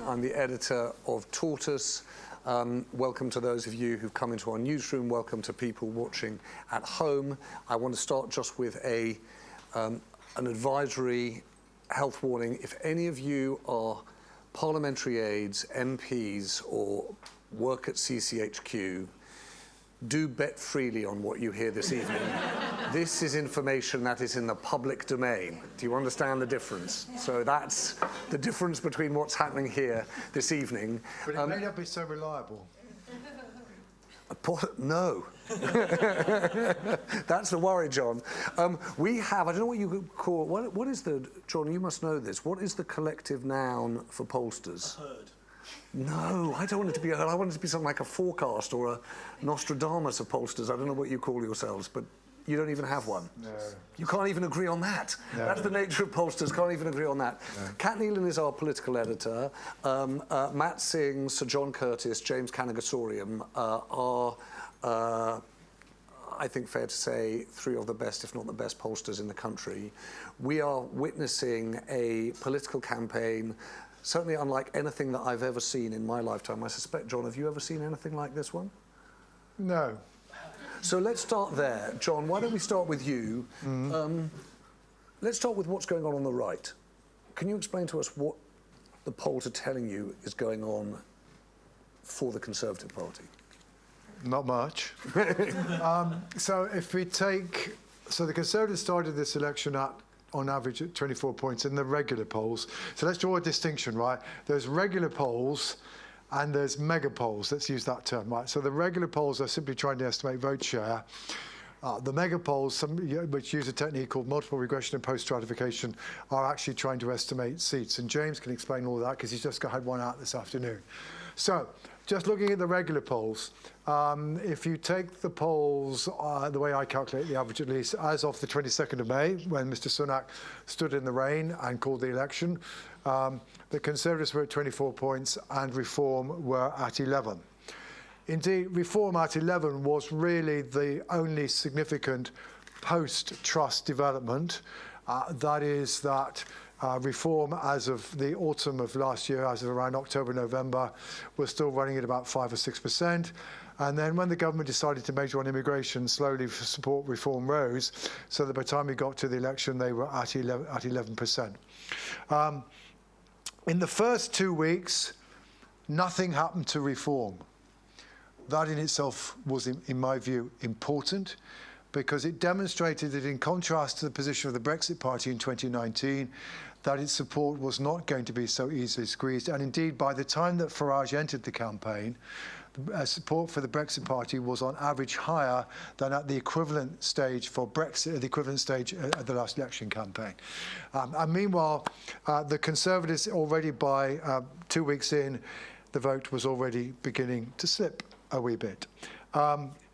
I'm the editor of Tortoise. Welcome to those of you who've come into our newsroom. Welcome to people watching at home. I want to start just with an advisory health warning. If any of you are parliamentary aides, MPs, or work at CCHQ, do bet freely on what you hear this evening. This is information that is in the public domain. Do you understand the difference? So that's the difference between what's happening here this evening. But it may not be so reliable. No. That's the worry, John. We have, I don't know what you could call, what is the, John, you must know this, what is the collective noun for pollsters? A herd. No, I don't want it to be a herd. I want it to be something like a forecast or a Nostradamus of pollsters. I don't know what you call yourselves, but you don't even have one. No. You can't even agree on that. No. That's the nature of pollsters, can't even agree on that. No. Kat Neilan is our political editor. Matt Singh, Sir John Curtice, James Kanagasooriam are, I think fair to say, three of the best, if not the best pollsters in the country. We are witnessing a political campaign certainly unlike anything that I've ever seen in my lifetime. I suspect, John, have you ever seen anything like this one? No. So let's start there. John, why don't we start with you? Let's start with what's going on the right. Can you explain to us what the polls are telling you is going on for the Conservative Party? Not much. So if we take, so the Conservatives started this election at, on average, at 24 points in the regular polls. So let's draw a distinction, right? There's regular polls and there's mega polls. Let's use that term, right? So the regular polls are simply trying to estimate vote share. The mega polls, which use a technique called multiple regression and post-stratification, are actually trying to estimate seats. And James can explain all that because he's just had one out this afternoon. So just looking at the regular polls, if you take the polls, the way I calculate the average at least, as of the 22nd of May, when Mr. Sunak stood in the rain and called the election, the Conservatives were at 24 points and Reform were at 11. Indeed, Reform at 11 was really the only significant post-Truss development. That is that Reform, as of the autumn of last year, as of around October, November, was still running at about 5 or 6%. And then when the government decided to major on immigration, slowly support Reform rose, so that by the time we got to the election, they were at 11%. In the first 2 weeks, nothing happened to Reform. That in itself was, in my view, important, because it demonstrated that in contrast to the position of the Brexit Party in 2019, that its support was not going to be so easily squeezed. And indeed, by the time that Farage entered the campaign, support for the Brexit Party was on average higher than at the equivalent stage for Brexit, the equivalent stage at the last election campaign. And meanwhile, the Conservatives already by 2 weeks in, the vote was already beginning to slip a wee bit.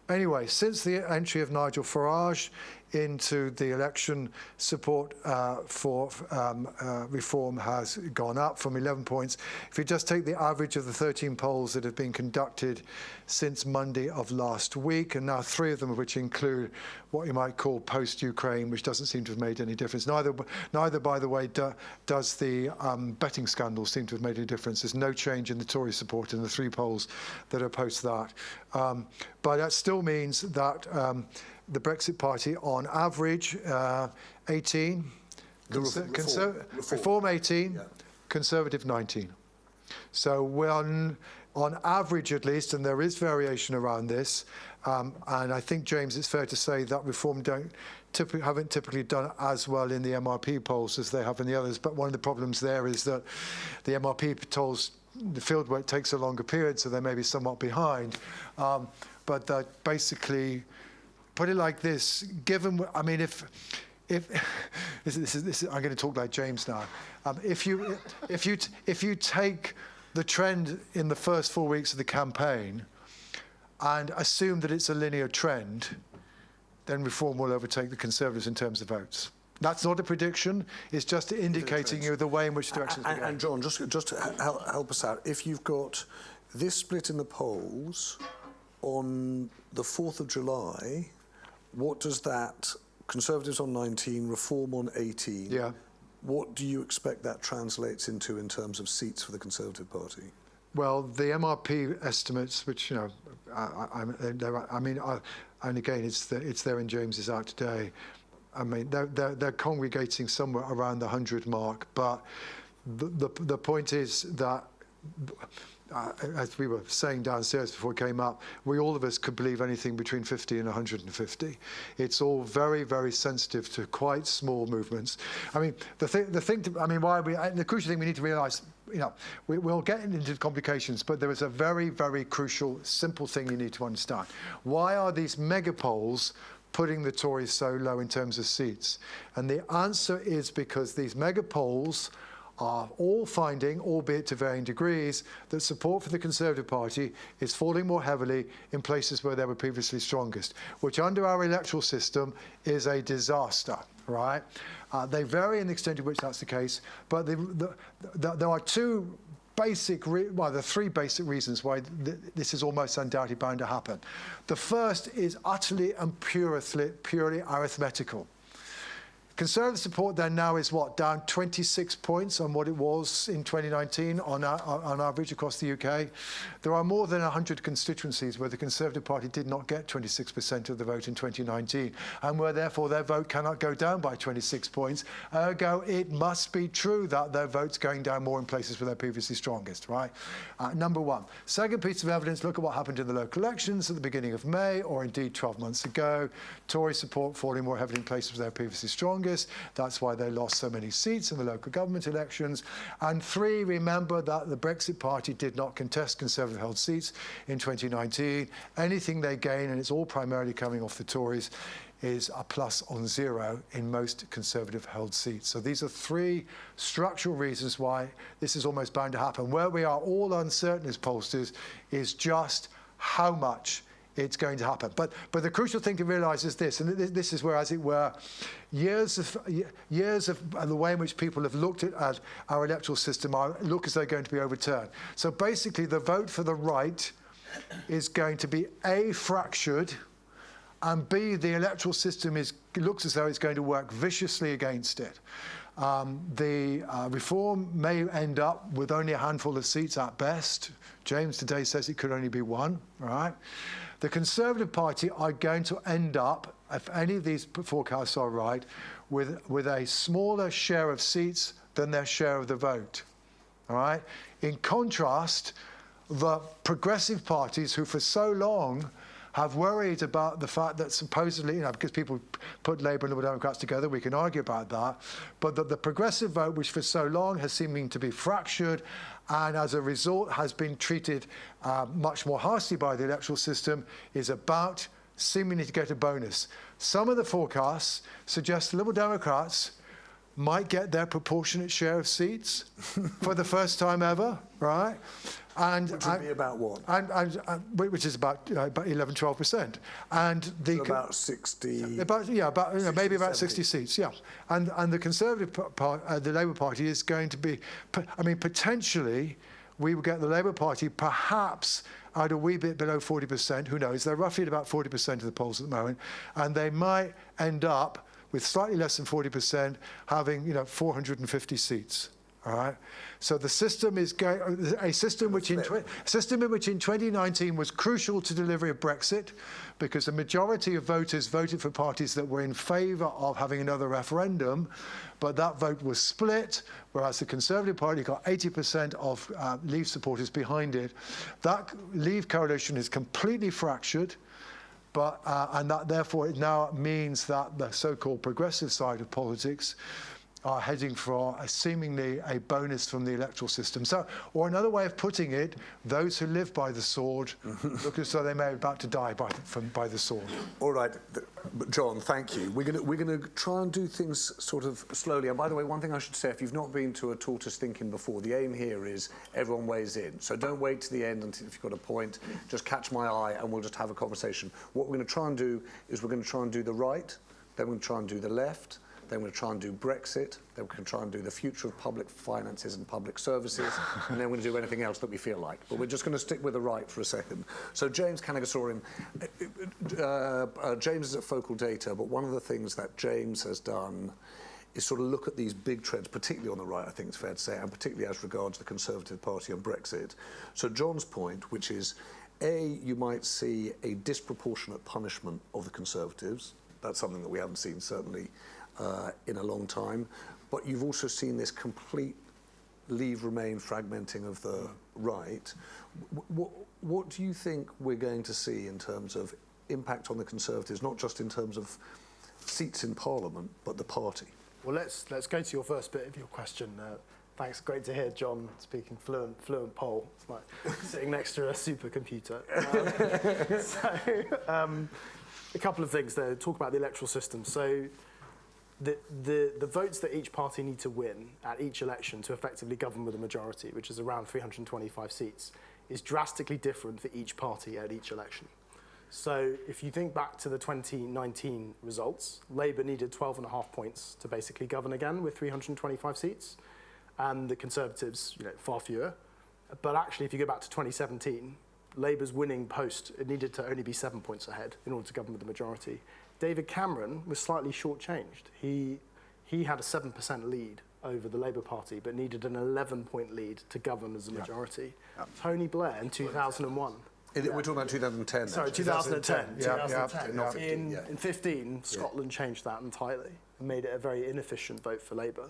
Anyway, since the entry of Nigel Farage into the election, support for Reform has gone up from 11 points. If you just take the average of the 13 polls that have been conducted since Monday of last week, and now 3 of them which include what you might call post-Ukraine, which doesn't seem to have made any difference. Neither by the way, does the betting scandal seem to have made any difference. There's no change in the Tory support in the 3 polls that are post that. But that still means that the Brexit Party, on average, 18, Reform 18, yeah. Conservative 19. So we're on average at least, and there is variation around this, and I think, James, it's fair to say that Reform haven't typically done as well in the MRP polls as they have in the others, but one of the problems there is that the MRP polls, the fieldwork takes a longer period, so they may be somewhat behind, but that basically, put it like this, given, I mean, if this is, I'm going to talk like James now. If you take the trend in the first 4 weeks of the campaign and assume that it's a linear trend, then Reform will overtake the Conservatives in terms of votes. That's not a prediction. It's just indicating you the way in which directions are going. And John, just to help us out, if you've got this split in the polls on the 4th of July, what does that, Conservatives on 19, Reform on 18, yeah. what do you expect that translates into in terms of seats for the Conservative Party? Well, the MRP estimates, which, you know, I mean, and again, it's there in James's Act today. I mean, they're congregating somewhere around the 100 mark, but the point is that, as we were saying downstairs before it came up, all of us could believe anything between 50 and 150. It's all very, very sensitive to quite small movements. I mean, the crucial thing we need to realise, you know, we'll get into complications, but there is a very, very crucial, simple thing you need to understand. Why are these megapolls putting the Tories so low in terms of seats? And the answer is because these megapolls are all finding, albeit to varying degrees, that support for the Conservative Party is falling more heavily in places where they were previously strongest, which under our electoral system is a disaster, right? They vary in the extent to which that's the case, but there are three basic reasons why this is almost undoubtedly bound to happen. The first is utterly and purely arithmetical. Conservative support then now is what, down 26 points on what it was in 2019 on average across the UK. There are more than 100 constituencies where the Conservative Party did not get 26% of the vote in 2019, and where therefore their vote cannot go down by 26 points. Ergo, it must be true that their vote's going down more in places where they're previously strongest, right? Number one. Second piece of evidence, look at what happened in the local elections at the beginning of May, or indeed 12 months ago. Tory support falling more heavily in places where they're previously strongest. That's why they lost so many seats in the local government elections. And three, remember that the Brexit Party did not contest Conservative-held seats in 2019. Anything they gain, and it's all primarily coming off the Tories, is a plus on zero in most Conservative-held seats. So these are three structural reasons why this is almost bound to happen. Where we are all uncertain as pollsters is just how much it's going to happen. But the crucial thing to realise is this, and this is where, as it were, years of the way in which people have looked at our electoral system look as though they're going to be overturned. So basically, the vote for the right is going to be A, fractured, and B, the electoral system looks as though it's going to work viciously against it. The reform may end up with only a handful of seats at best. James today says it could only be one, right? The Conservative Party are going to end up, if any of these forecasts are right, with a smaller share of seats than their share of the vote, all right? In contrast, the progressive parties, who for so long have worried about the fact that supposedly, you know, because people put Labour and Liberal Democrats together, we can argue about that, but that the progressive vote, which for so long has seeming to be fractured and as a result has been treated much more harshly by the electoral system, is about seemingly to get a bonus. Some of the forecasts suggest the Liberal Democrats might get their proportionate share of seats for the first time ever, right? And which would be about what? Which is about 11-12%, and the so about 60. Maybe about 60 seats, yeah. And the Conservative the Labour Party is going to be, I mean, potentially, we will get the Labour Party perhaps at a wee bit below 40%. Who knows? They're roughly at about 40% of the polls at the moment, and they might end up with slightly less than 40%, having 450 seats. All right. So the system is a system which in 2019 was crucial to delivery of Brexit, because the majority of voters voted for parties that were in favour of having another referendum, but that vote was split, whereas the Conservative Party got 80% of Leave supporters behind it. That Leave coalition is completely fractured. But and that therefore it now means that the so-called progressive side of politics are heading for seemingly a bonus from the electoral system. So, or another way of putting it, those who live by the sword look as though they may be about to die by the sword. All right, John, thank you. We're going to try and do things sort of slowly. And by the way, one thing I should say, if you've not been to a Tortoise ThinkIn before, the aim here is everyone weighs in. So don't wait to the end until if you've got a point. Just catch my eye and we'll just have a conversation. What we're going to try and do is we're going to try and do the right, then we're going to try and do the left, then we're going to try and do Brexit, then we're going to try and do the future of public finances and public services, and then we're going to do anything else that we feel like. But we're just going to stick with the right for a second. So James Kanagasooriam, James is at FocalData, but one of the things that James has done is sort of look at these big trends, particularly on the right, I think it's fair to say, and particularly as regards the Conservative Party and Brexit. So John's point, which is, you might see a disproportionate punishment of the Conservatives. That's something that we haven't seen, certainly, in a long time. But you've also seen this complete leave-remain fragmenting of the right. What do you think we're going to see in terms of impact on the Conservatives, not just in terms of seats in Parliament, but the party? Well, let's go to your first bit of your question. Thanks, great to hear John speaking fluent Pole. It's like sitting next to a supercomputer. A couple of things there. Talk about the electoral system. So the votes that each party need to win at each election to effectively govern with a majority, which is around 325 seats, is drastically different for each party at each election. So if you think back to the 2019 results, Labour needed 12.5 points to basically govern again with 325 seats, and the Conservatives, far fewer. But actually, if you go back to 2017, Labour's winning post, it needed to only be 7 points ahead in order to govern with the majority. David Cameron was slightly shortchanged. He had a 7% lead over the Labour Party, but needed an 11-point lead to govern as a majority. Yeah. Tony Blair in 2001. We're talking about 2010. Sorry, 2010. Yeah. In 15, Scotland changed that entirely and made it a very inefficient vote for Labour.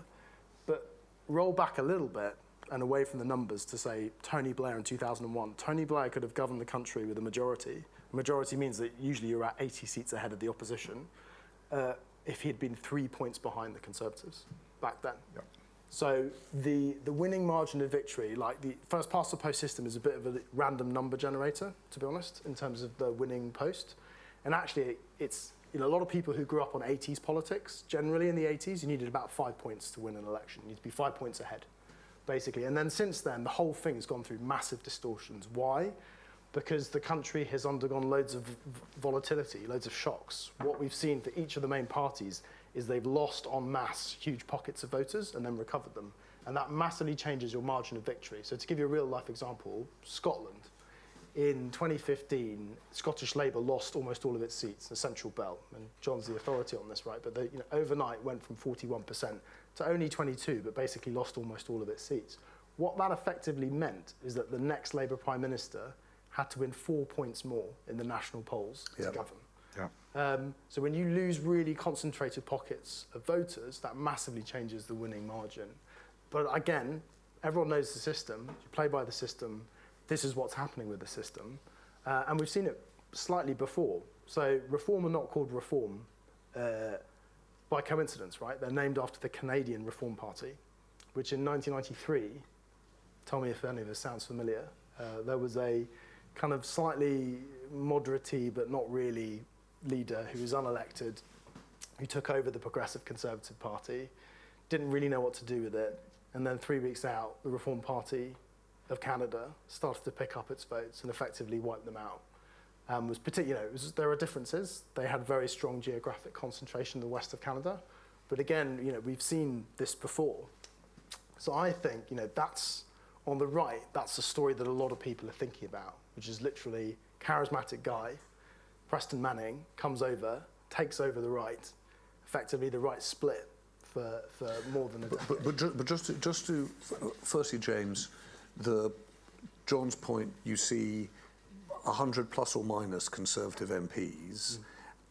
But roll back a little bit and away from the numbers to say Tony Blair in 2001. Tony Blair could have governed the country with a majority. A majority means that usually you're at 80 seats ahead of the opposition if he had been 3 points behind the Conservatives back then. Yep. So the winning margin of victory, like the first past the post system, is a bit of a random number generator, to be honest, in terms of the winning post. And actually, it's a lot of people who grew up on 80s politics, generally in the 80s, you needed about 5 points to win an election. You need to be 5 points ahead, basically. And then since then, the whole thing has gone through massive distortions. Why? Because the country has undergone loads of volatility, loads of shocks. What we've seen for each of the main parties is they've lost en masse huge pockets of voters and then recovered them. And that massively changes your margin of victory. So to give you a real life example, Scotland, in 2015, Scottish Labour lost almost all of its seats, the central belt. And John's the authority on this, right? But they, overnight went from 41% to only 22%, but basically lost almost all of its seats. What that effectively meant is that the next Labour Prime Minister had to win 4 points more in the national polls to govern. Yeah. So when you lose really concentrated pockets of voters, that massively changes the winning margin. But again, everyone knows the system. You play by the system. This is what's happening with the system. And we've seen it slightly before. So Reform are not called Reform by coincidence, right? They're named after the Canadian Reform Party, which in 1993, tell me if any of this sounds familiar, there was a kind of slightly moderate-y but not really leader who was unelected, who took over the Progressive Conservative Party, didn't really know what to do with it, and then 3 weeks out, the Reform Party of Canada started to pick up its votes and effectively wiped them out. There are differences. They had very strong geographic concentration in the west of Canada, but again, we've seen this before. So I think, that's on the right. That's the story that a lot of people are thinking about, which is literally charismatic guy, Preston Manning, comes over, takes over the right, effectively the right split for more than a decade. But just to firstly, James, John's point, you see 100 plus or minus Conservative MPs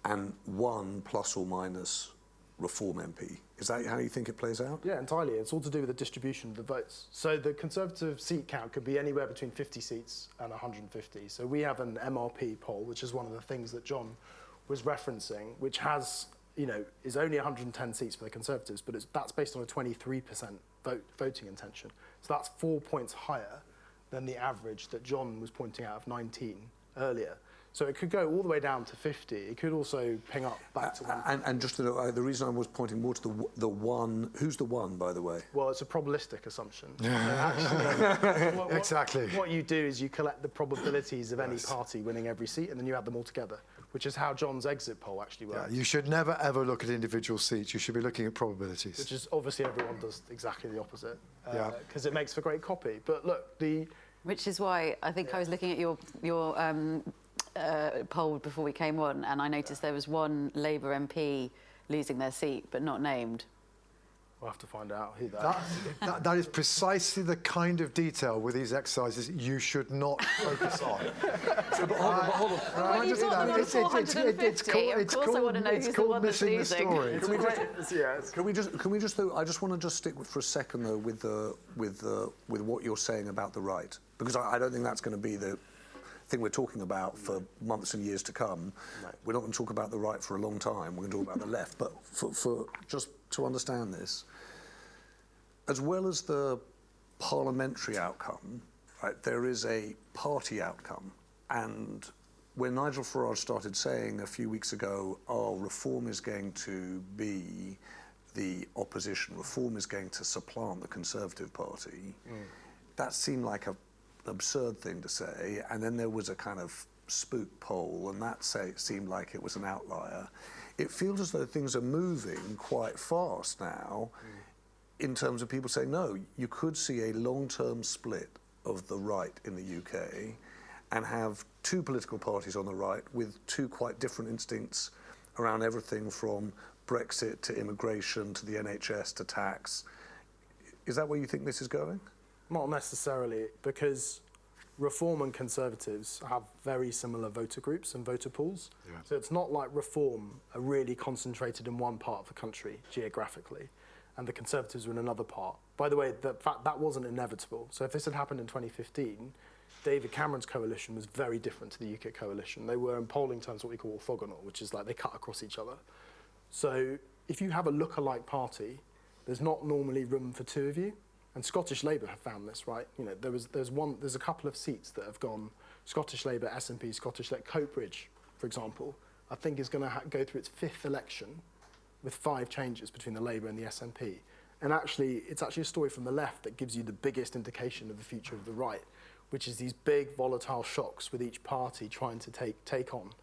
and 1 plus or minus Reform MP. Is that how you think it plays out? Yeah, entirely. It's all to do with the distribution of the votes. So the Conservative seat count could be anywhere between 50 seats and 150. So we have an MRP poll, which is one of the things that John was referencing, which has, is only 110 seats for the Conservatives, but that's based on a 23% voting intention. So that's 4 points higher than the average that John was pointing out of 19 earlier. So it could go all the way down to 50. It could also ping up back to 1. And just to know, the reason I was pointing more to the one, who's the one, by the way? Well, it's a probabilistic assumption. Exactly. What you do is you collect the probabilities of any party winning every seat, and then you add them all together, which is how John's exit poll actually works. Yeah, you should never, ever look at individual seats. You should be looking at probabilities. Which is obviously everyone does exactly the opposite, because it makes for great copy. But look, Which is why I think I was looking at your poll before we came on, and I noticed there was one Labour MP losing their seat, but not named. We'll have to find out who that. That is precisely the kind of detail with these exercises you should not focus on. So, but hold on. Well, you've got them on 450. Of course I want to know who's the one that's losing. Can we just though? I just want to just stick for a second though with what you're saying about the right, because I don't think that's going to be the thing we're talking about for months and years to come. Right. We're not going to talk about the right for a long time. We're going to talk about the left. But for just to understand this, as well as the parliamentary outcome, right, there is a party outcome. And when Nigel Farage started saying a few weeks ago, oh, reform is going to be the opposition, reform is going to supplant the Conservative Party, that seemed like an absurd thing to say. And then there was a kind of spook poll, and that seemed like it was an outlier. It feels as though things are moving quite fast now in terms of people saying, no, you could see a long-term split of the right in the UK and have two political parties on the right with two quite different instincts around everything from Brexit to immigration to the NHS to tax. Is that where you think this is going? Not necessarily, because Reform and Conservatives have very similar voter groups and voter pools. Yeah. So it's not like Reform are really concentrated in one part of the country geographically, and the Conservatives are in another part. By the way, the fact that wasn't inevitable. So if this had happened in 2015, David Cameron's coalition was very different to the UKIP coalition. They were, in polling terms, what we call orthogonal, which is like they cut across each other. So if you have a look-alike party, there's not normally room for two of you. And Scottish Labour have found this, right? You know, there's a couple of seats that have gone Scottish Labour, SNP, Scottish Labour, Coatbridge, for example, I think is going to go through its fifth election with 5 changes between the Labour and the SNP. And actually, it's actually a story from the left that gives you the biggest indication of the future of the right, which is these big volatile shocks with each party trying to take on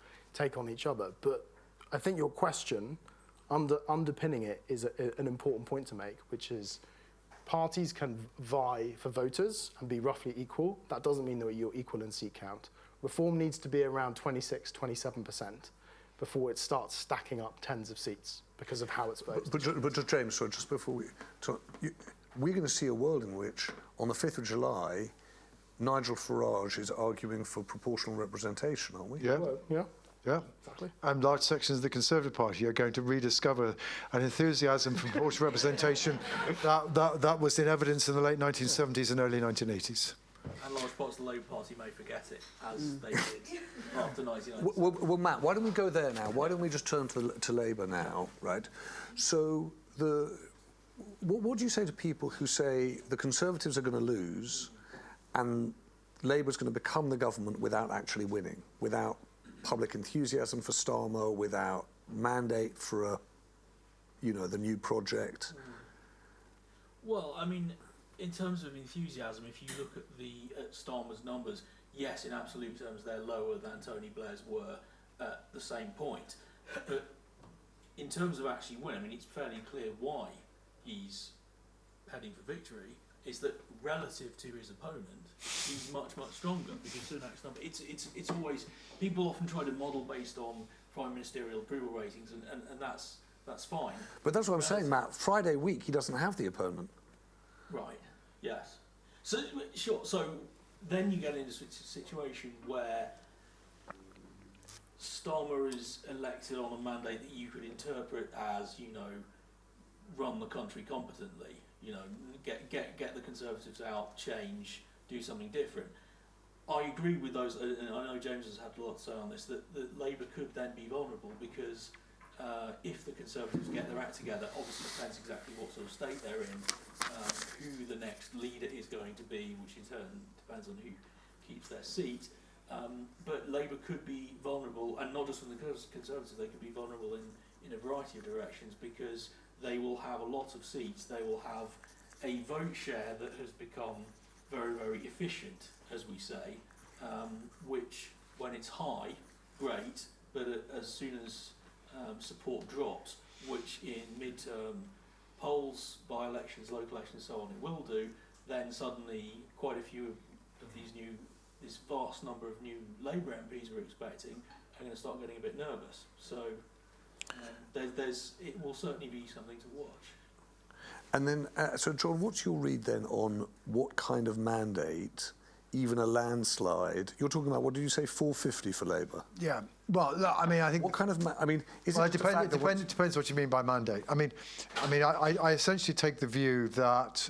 each other. But I think your question, underpinning it, is an important point to make, which is parties can vie for voters and be roughly equal. That doesn't mean that you're equal in seat count. Reform needs to be around 26, 27% before it starts stacking up tens of seats because of how it's voted. But James, so just before we're going to see a world in which, on the 5th of July, Nigel Farage is arguing for proportional representation, aren't we? Yeah. Well, yeah. Yeah, exactly. And large sections of the Conservative Party are going to rediscover an enthusiasm for proportional representation that was in evidence in the late 1970s and early 1980s. And large parts of the Labour Party may forget it, as they did after 1996. Well, Matt, why don't we go there now? Why don't we just turn to Labour now, right? So what do you say to people who say the Conservatives are going to lose and Labour's going to become the government without actually winning, without public enthusiasm for Starmer, without mandate for the new project? Well, I mean, in terms of enthusiasm, if you look at Starmer's numbers, yes, in absolute terms they're lower than Tony Blair's were at the same point. But in terms of actually winning, I mean, it's fairly clear why he's heading for victory. Is that relative to his opponent, he's much, much stronger because Sunak's number. It's always, people often try to model based on prime ministerial approval ratings, and that's fine. But that's what I'm saying, Matt. Friday week he doesn't have the opponent. Right. Yes. So sure. So then you get into a situation where Starmer is elected on a mandate that you could interpret as, run the country competently. Get the Conservatives out, change, do something different. I agree with those, and I know James has had a lot to say on this, that Labour could then be vulnerable because if the Conservatives get their act together, obviously it depends exactly what sort of state they're in, who the next leader is going to be, which in turn depends on who keeps their seat. But Labour could be vulnerable, and not just from the Conservatives, they could be vulnerable in a variety of directions because they will have a lot of seats, they will have a vote share that has become very, very efficient, as we say, which when it's high, great, but as soon as support drops, which in mid-term polls, by-elections, local elections, so on, it will do, then suddenly quite a few of this vast number of new Labour MPs we're expecting are going to start getting a bit nervous. So it will certainly be something to watch. And then, so John, what's your read then on what kind of mandate, even a landslide, you're talking about, what did you say, 450 for Labour? Yeah. Well, look, I mean, I think. What kind of, is Well, it it depends what you mean by mandate. I essentially take the view that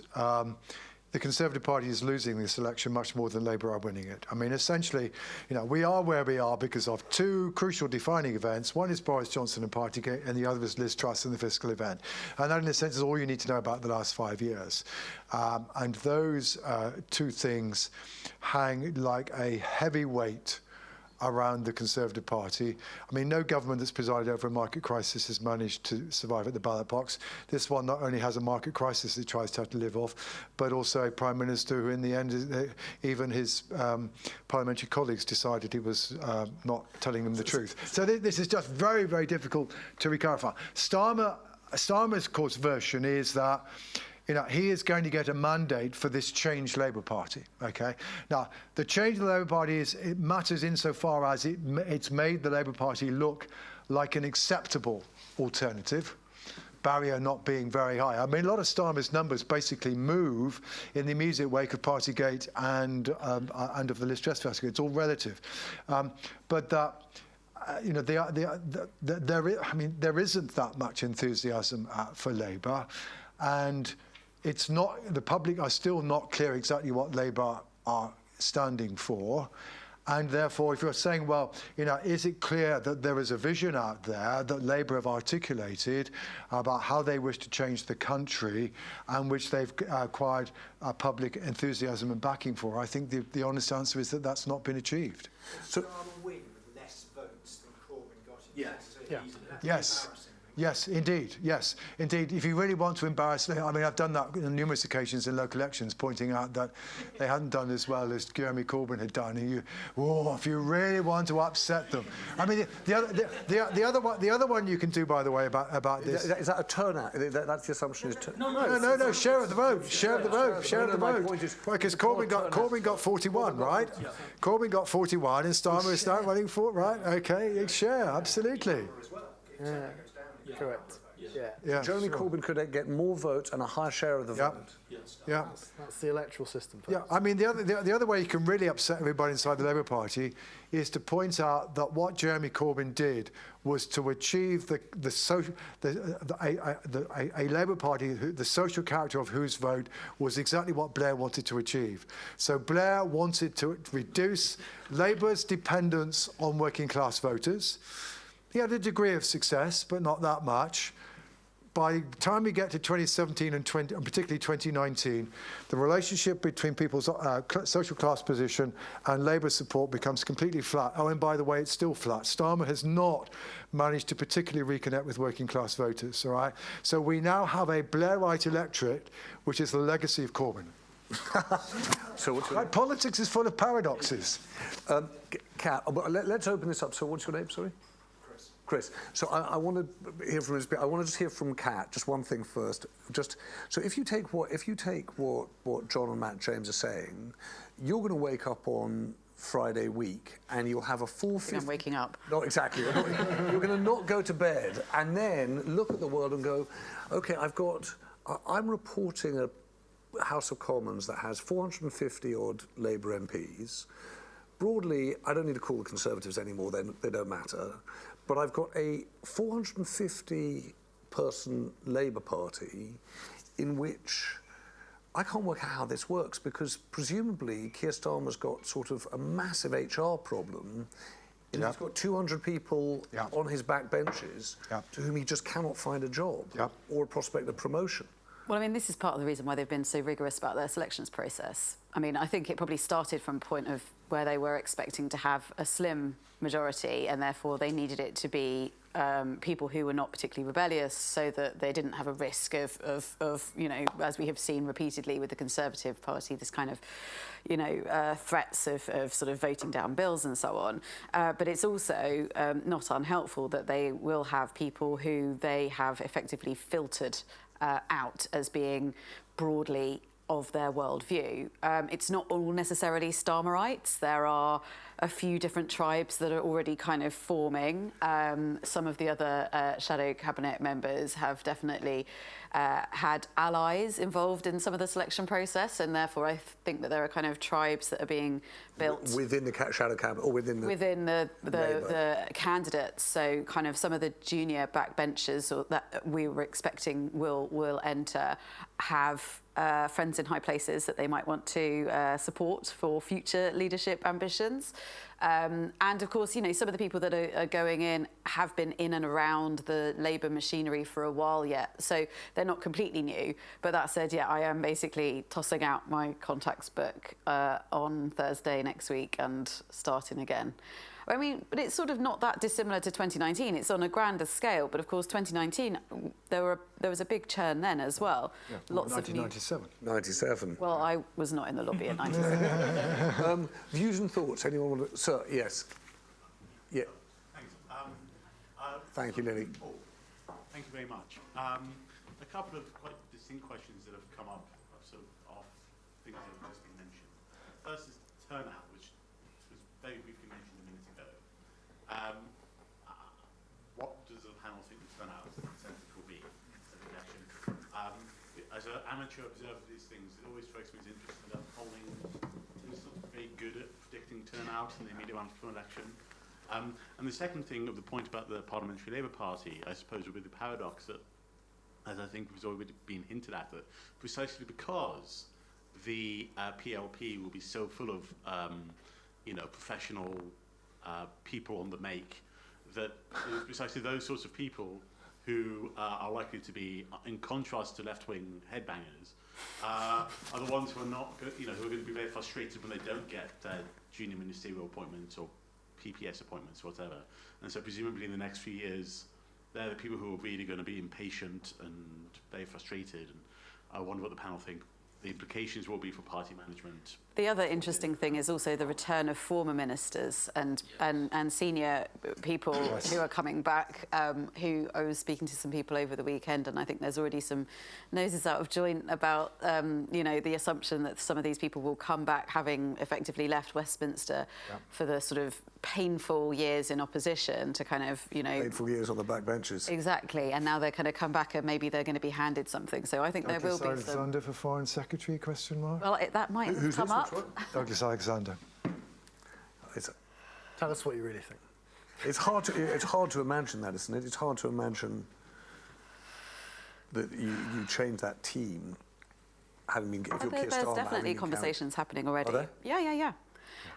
the Conservative Party is losing this election much more than Labour are winning it. I mean, essentially, we are where we are because of two crucial defining events. One is Boris Johnson and Partygate, and the other is Liz Truss and the fiscal event. And that, in a sense, is all you need to know about the last 5 years. And those two things hang like a heavy weight around the Conservative Party. I mean, no government that's presided over a market crisis has managed to survive at the ballot box. This one not only has a market crisis it tries to have to live off, but also a Prime Minister who, in the end, even his parliamentary colleagues decided he was not telling them the truth. So this is just very, very difficult to recover. Starmer's, of course, version is that he is going to get a mandate for this changed Labour Party, okay? Now, the change of the Labour Party it matters insofar as it's made the Labour Party look like an acceptable alternative, barrier not being very high. I mean, a lot of Starmer's numbers basically move in the immediate wake of Partygate and of the Liz Truss fiasco. It's all relative. But that... there isn't that much enthusiasm for Labour, and it's not, the public are still not clear exactly what Labour are standing for. And therefore, if you're saying, well, is it clear that there is a vision out there that Labour have articulated about how they wish to change the country and which they've acquired public enthusiasm and backing for? I think the honest answer is that that's not been achieved. So, win with less votes than Corbyn got in 2013. Yes. Yes, indeed. Yes, indeed. If you really want to embarrass, I mean, I've done that on numerous occasions in local elections, pointing out that they hadn't done as well as Jeremy Corbyn had done. And if you really want to upset them, I mean, the other one you can do, by the way, about this. Is that a turnout? That's the assumption. No. Share of the vote. Share of the vote. Share of the vote. Because Corbyn got 41, right? Corbyn got 41, and Starmer is now running for right. Okay, share absolutely. Yeah. Correct. Yeah. Jeremy Corbyn could get more votes and a higher share of the vote. Yeah. That's the electoral system. Yeah. I mean, the other way you can really upset everybody inside the Labour Party is to point out that what Jeremy Corbyn did was to achieve a Labour Party, the social character of whose vote was exactly what Blair wanted to achieve. So Blair wanted to reduce Labour's dependence on working class voters. He had a degree of success, but not that much. By the time we get to 2017 and particularly 2019, the relationship between people's social class position and Labour support becomes completely flat. Oh, and by the way, it's still flat. Starmer has not managed to particularly reconnect with working class voters, all right? So we now have a Blairite electorate, which is the legacy of Corbyn. So Politics is full of paradoxes. Kat, let's open this up. So what's your name, sorry? Chris. So I want to hear from his. I want to just hear from Kat. Just one thing first. So if you take what John and Matt James are saying, you're going to wake up on Friday week and you'll have a 450. I'm waking up. No, exactly. You're going to not go to bed and then look at the world and go, okay, I'm reporting a House of Commons that has 450 odd Labour MPs. Broadly, I don't need to call the Conservatives anymore. They don't matter. But I've got a 450-person Labour Party in which I can't work out how this works because presumably Keir Starmer's got sort of a massive HR problem. He's got 200 people on his back benches to whom he just cannot find a job or a prospect of promotion. Well, I mean, this is part of the reason why they've been so rigorous about their selections process. I mean, I think it probably started from a point of where they were expecting to have a slim majority and therefore they needed it to be people who were not particularly rebellious so that they didn't have a risk of as we have seen repeatedly with the Conservative Party, this kind of, threats of sort of voting down bills and so on. But it's also not unhelpful that they will have people who they have effectively filtered out as being broadly of their worldview. It's not all necessarily Starmerites. There are a few different tribes that are already kind of forming. Some of the other shadow cabinet members have definitely had allies involved in some of the selection process, and therefore I think that there are kind of tribes that are being built within the shadow cabinet, or within the candidates. So kind of some of the junior backbenchers that we were expecting will enter have friends in high places that they might want to support for future leadership ambitions. And of course, you know, some of the people that are going in have been in and around the Labour machinery for a while yet, so they're not completely new. But that said, yeah, I am basically tossing out my contacts book on Thursday next week and starting again. I mean, but it's sort of not that dissimilar to 2019. It's on a grander scale, but of course 2019 there was a big churn then as well. Yeah, Lots 1997. 97. Well, I was not in the lobby at 97. Views and thoughts? Anyone want to... Sir, yes. Yeah. Thanks. Thank you, Lily. Paul, thank you very much. A couple of quite distinct questions that have come up, sort of off things that have just been mentioned. First is turnout, which was very briefly mentioned a minute ago. What does the panel think the turnout percentage will be at the election? As an amateur observer of these things, it always strikes me as interesting that polling is sort of very good at predicting turnout in the immediate after election. And the second thing of the point about the Parliamentary Labour Party, I suppose, would be the paradox that, as I think has already been hinted at, that precisely because the PLP will be so full of, professional people on the make, that it is precisely those sorts of people who are likely to be, in contrast to left-wing headbangers, are the ones who are not, who are going to be very frustrated when they don't get junior ministerial appointments or PPS appointments, or whatever. And so presumably in the next few years, they're the people who are really going to be impatient and very frustrated. And I wonder what the panel think the implications will be for party management. The other interesting thing is also the return of former ministers and senior people who are coming back, who I was speaking to some people over the weekend, and I think there's already some noses out of joint about, the assumption that some of these people will come back having effectively left Westminster for the sort of painful years in opposition to kind of, Painful years on the back benches. Exactly, and now they're going to come back and maybe they're going to be handed something. So I think there will be some... Douglas Alexander for Foreign Secretary, question mark? Well, that might come up. Douglas Alexander. Tell us what you really think. It's hard to imagine that, isn't it? It's hard to imagine that you change that team, having been... If you're Keir There's Starmer, definitely conversations happening already. Are there? Yeah.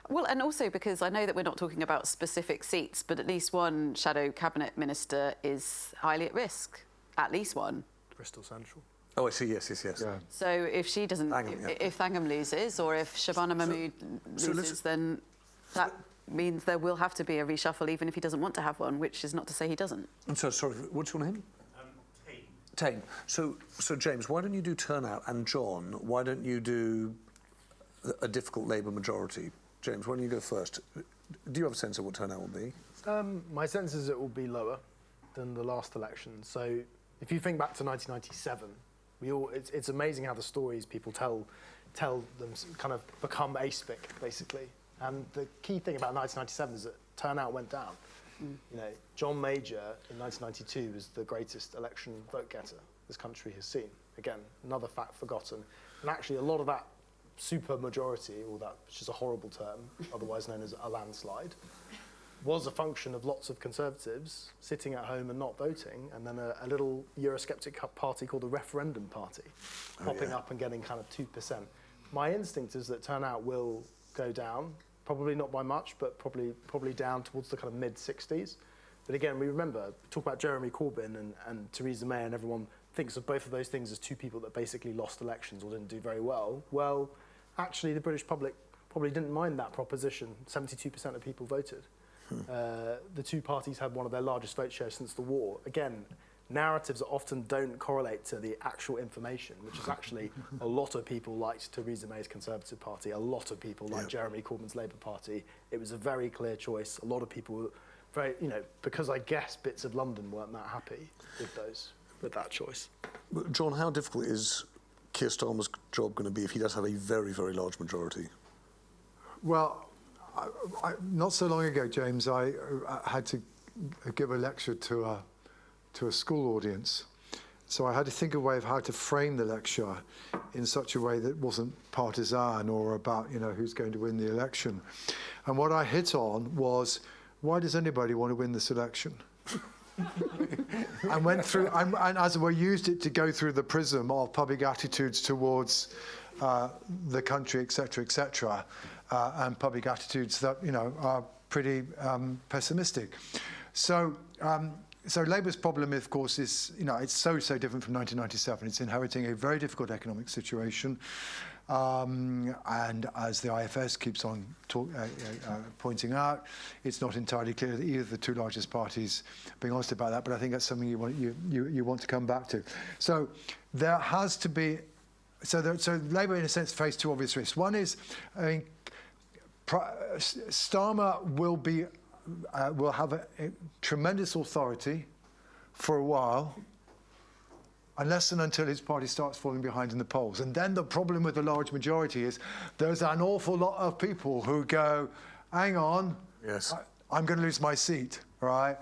Well, and also because I know that we're not talking about specific seats, but at least one shadow cabinet minister is highly at risk. At least one. Bristol Central. Oh, I see, yes. Yeah. So if she doesn't, if Thangham loses, or if Shabana Mahmood loses, then that means there will have to be a reshuffle, even if he doesn't want to have one, which is not to say he doesn't. I'm so sorry, what's your name? Tane. So James, why don't you do turnout? And John, why don't you do a difficult Labour majority? James, why don't you go first? Do you have a sense of what turnout will be? My sense is it will be lower than the last election. So if you think back to 1997, it's amazing how the stories people tell them kind of become aspic, basically. And the key thing about 1997 is that turnout went down. John Major in 1992 was the greatest election vote getter this country has seen. Again, another fact forgotten. And actually a lot of that super majority, or that, which is a horrible term, otherwise known as a landslide, was a function of lots of Conservatives sitting at home and not voting, and then a little Eurosceptic party called the Referendum Party popping up and getting kind of 2%. My instinct is that turnout will go down, probably not by much, but probably down towards the kind of mid-60s. But again, we talk about Jeremy Corbyn and Theresa May, and everyone thinks of both of those things as two people that basically lost elections or didn't do very well. Well, actually, the British public probably didn't mind that proposition. 72% of people voted. The two parties had one of their largest vote shares since the war. Again, narratives that often don't correlate to the actual information, which is actually a lot of people liked Theresa May's Conservative Party, a lot of people liked Jeremy Corbyn's Labour Party. It was a very clear choice. A lot of people were very, because I guess bits of London weren't that happy with that choice. John, how difficult is Keir Starmer's job going to be if he does have a very, very large majority? Well, not so long ago, James, I had to give a lecture to a school audience. So I had to think of a way of how to frame the lecture in such a way that wasn't partisan or about, who's going to win the election. And what I hit on was, why does anybody want to win this election? And went through, and as it were, used it to go through the prism of public attitudes towards the country, et cetera, and public attitudes that, are pretty pessimistic. So Labour's problem, of course, is, it's so different from 1997. It's inheriting a very difficult economic situation. And as the IFS keeps on pointing out, it's not entirely clear that either of the two largest parties are being honest about that, but I think that's something you want to come back to. So there has to be, so Labour in a sense face two obvious risks. One is, Starmer will have a tremendous authority for a while, unless and until his party starts falling behind in the polls. And then the problem with the large majority is there's an awful lot of people who go, hang on, yes, I'm going to lose my seat, right?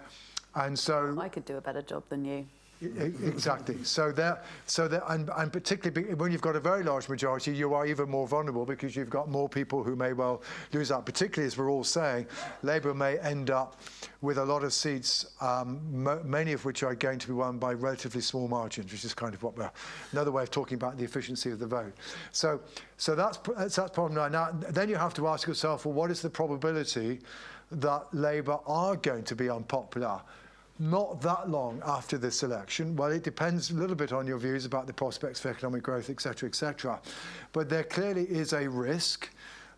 And so I could do a better job than you. Exactly. And particularly when you've got a very large majority, you are even more vulnerable because you've got more people who may well lose out. Particularly, as we're all saying, Labour may end up with a lot of seats, many of which are going to be won by relatively small margins, which is kind of another way of talking about the efficiency of the vote. So that's problem nine. Now, then you have to ask yourself, well, what is the probability that Labour are going to be unpopular not that long after this election? Well, it depends a little bit on your views about the prospects for economic growth, et cetera. But there clearly is a risk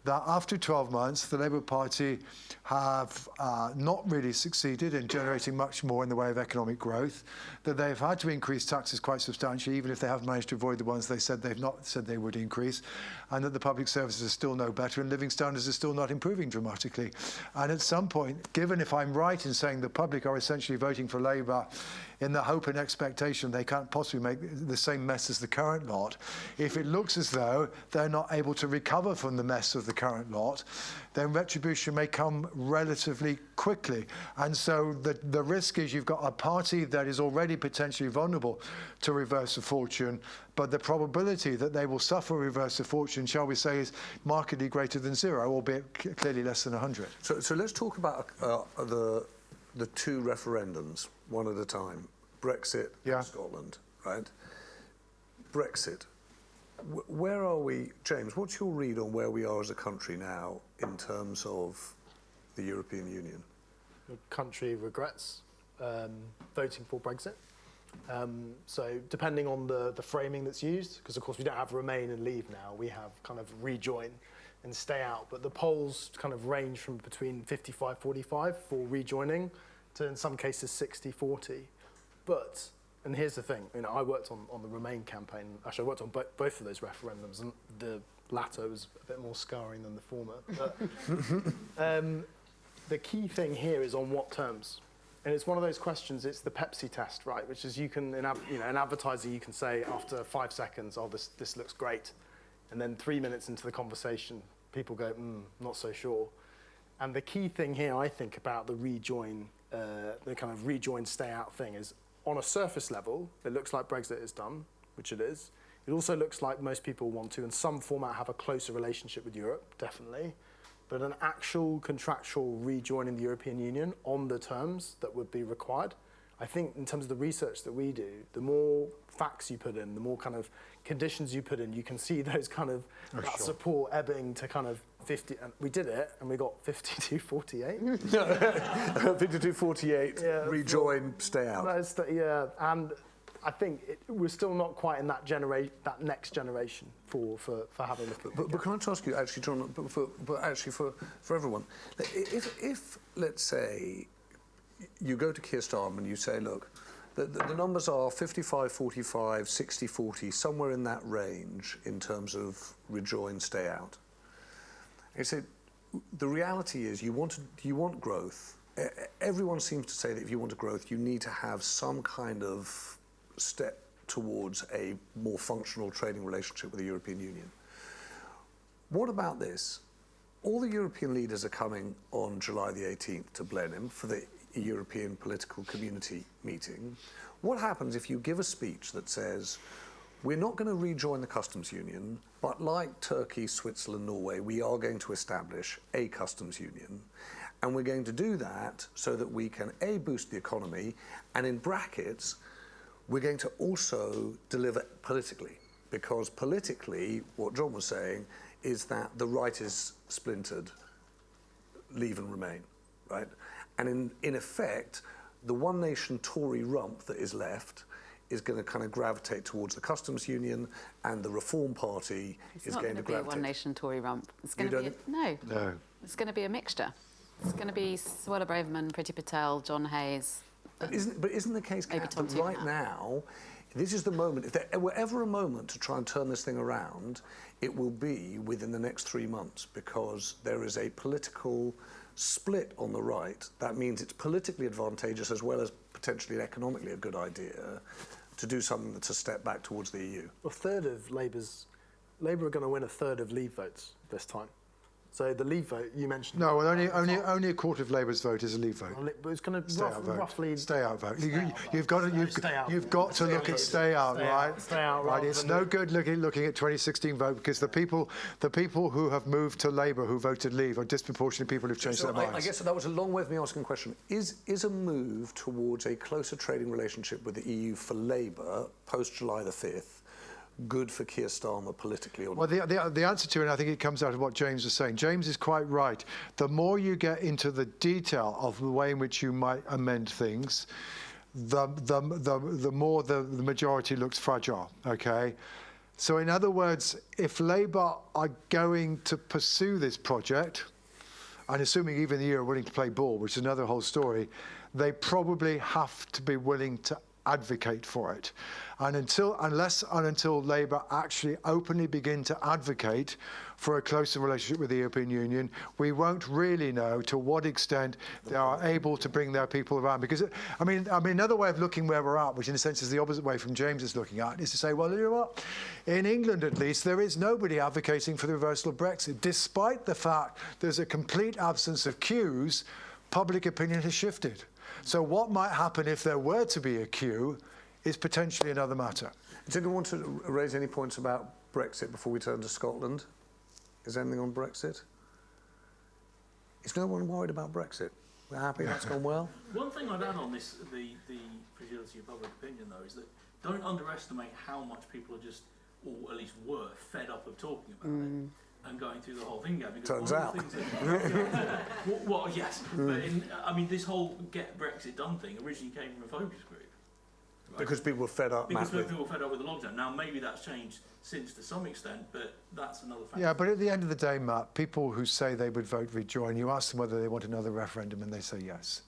that after 12 months, the Labour Party have not really succeeded in generating much more in the way of economic growth, that they've had to increase taxes quite substantially, even if they have managed to avoid the ones they said they've not said they would increase, and that the public services are still no better and living standards are still not improving dramatically. And at some point, given if I'm right in saying the public are essentially voting for Labour in the hope and expectation they can't possibly make the same mess as the current lot, if it looks as though they're not able to recover from the mess of the current lot, then retribution may come relatively quickly. And so the risk is you've got a party that is already potentially vulnerable to reverse of fortune, but the probability that they will suffer reverse of fortune, shall we say, is markedly greater than zero, albeit clearly less than 100. So let's talk about the two referendums, one at a time. Brexit and Scotland, right? Brexit. Where are we, James, what's your read on where we are as a country now in terms of the European Union? The country regrets voting for Brexit. So depending on the framing that's used, because of course we don't have remain and leave now, we have kind of rejoin and stay out. But the polls kind of range from between 55-45 for rejoining to in some cases 60-40. But, and here's the thing, I worked on the Remain campaign. Actually, I worked on both of those referendums, and the latter was a bit more scarring than the former. But the key thing here is on what terms. And it's one of those questions, it's the Pepsi test, right? Which is an advertiser, you can say after 5 seconds, oh, this looks great. And then 3 minutes into the conversation, people go, not so sure. And the key thing here, I think, about the rejoin, the kind of rejoin stay out thing is, on a surface level, it looks like Brexit is done, which it is. It also looks like most people want to, in some format, have a closer relationship with Europe, definitely. But an actual contractual rejoining the European Union on the terms that would be required, I think in terms of the research that we do, the more facts you put in, the more kind of conditions you put in, you can see those kind of support ebbing to kind of 50. And we did it, and we got 52-48. 52-48, rejoin, stay out. And I think we're still not quite in that next generation for having a look at it. But can I just ask you, actually, John, but actually for everyone, if let's say you go to Keir Starmer and you say, look, the numbers are 55-45, 60-40, somewhere in that range in terms of rejoin, stay out. You say, the reality is you want growth. Everyone seems to say that if you want growth, you need to have some kind of step towards a more functional trading relationship with the European Union. What about this? All the European leaders are coming on July the 18th to Blenheim for the European Political Community meeting. What happens if you give a speech that says, we're not going to rejoin the customs union, but like Turkey, Switzerland, Norway, we are going to establish a customs union. And we're going to do that so that we can, A, boost the economy, and in brackets, we're going to also deliver politically. Because politically, what John was saying is that the right is splintered, leave and remain, right? And in effect, the one nation Tory rump that is left is going to kind of gravitate towards the customs union, and the Reform Party is going to gravitate. It's not going to be a one nation Tory rump. It's going to be no. It's going to be a mixture. It's going to be Suella Braverman, Priti Patel, John Hayes. But isn't the case, Kat, that right now, this is the moment, if there were ever a moment to try and turn this thing around, it will be within the next 3 months, because there is a political split on the right. That means it's politically advantageous as well as potentially economically a good idea to do something that's a step back towards the EU. A third of Labour are going to win a third of Leave votes this time. So the Leave vote you mentioned. No, well, only a quarter of Labour's vote is a Leave vote. But it's going to roughly stay out vote. You've got to look at stay out, right? Stay out. Right. It's no good looking at 2016 vote, because the people who have moved to Labour who voted Leave are disproportionately people who've changed their minds. I guess that was a long way of me asking a question. Is a move towards a closer trading relationship with the EU for Labour post July the 5th good for Keir Starmer politically or not? Well, the answer to it, I think it comes out of what James was saying. James is quite right. The more you get into the detail of the way in which you might amend things, the more the majority looks fragile, okay? So in other words, if Labour are going to pursue this project, and assuming even the EU are willing to play ball, which is another whole story, they probably have to be willing to advocate for it. And until Labour actually openly begin to advocate for a closer relationship with the European Union, we won't really know to what extent they are able to bring their people around. Because, I mean, another way of looking where we're at, which in a sense is the opposite way from James is looking at, is to say, well, you know what? In England, at least, there is nobody advocating for the reversal of Brexit. Despite the fact there's a complete absence of queues, public opinion has shifted. So what might happen if there were to be a queue is potentially another matter. Does anyone want to raise any points about Brexit before we turn to Scotland? Is there anything on Brexit? Is no one worried about Brexit? We're happy that's gone well? One thing I'd add on this, the fragility of public opinion, though, is that don't underestimate how much people are just, or at least were, fed up of talking about it and going through the whole thing again. Turns out. Well, yes. But this whole Get Brexit Done thing originally came from a focus group. Right? Because people were fed up. Because people were fed up with the lockdown. Now, maybe that's changed since to some extent, but that's another factor. Yeah, but at the end of the day, Matt, people who say they would vote rejoin, you ask them whether they want another referendum and they say yes.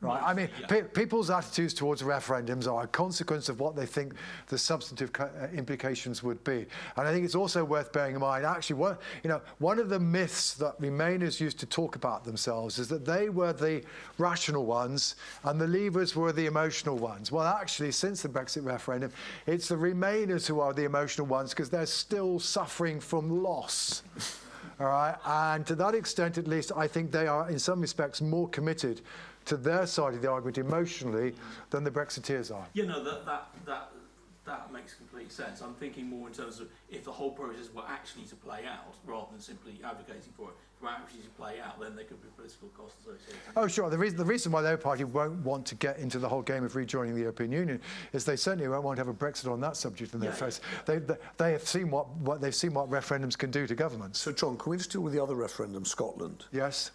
Right. I mean, people's attitudes towards referendums are a consequence of what they think the substantive implications would be. And I think it's also worth bearing in mind, actually, one of the myths that Remainers used to talk about themselves is that they were the rational ones and the Leavers were the emotional ones. Well, actually, since the Brexit referendum, it's the Remainers who are the emotional ones because they're still suffering from loss. All right. And to that extent, at least, I think they are, in some respects, more committed to their side of the argument emotionally than the Brexiteers are. Yeah, no, that makes complete sense. I'm thinking more in terms of if the whole process were actually to play out, rather than simply advocating for it, if it were actually to play out, then there could be political costs associated. Oh, sure. The reason why the Labour Party won't want to get into the whole game of rejoining the European Union is they certainly won't want to have a Brexit on that subject in their face. They have seen what referendums can do to governments. So, John, can we just deal with the other referendum, Scotland? Yes.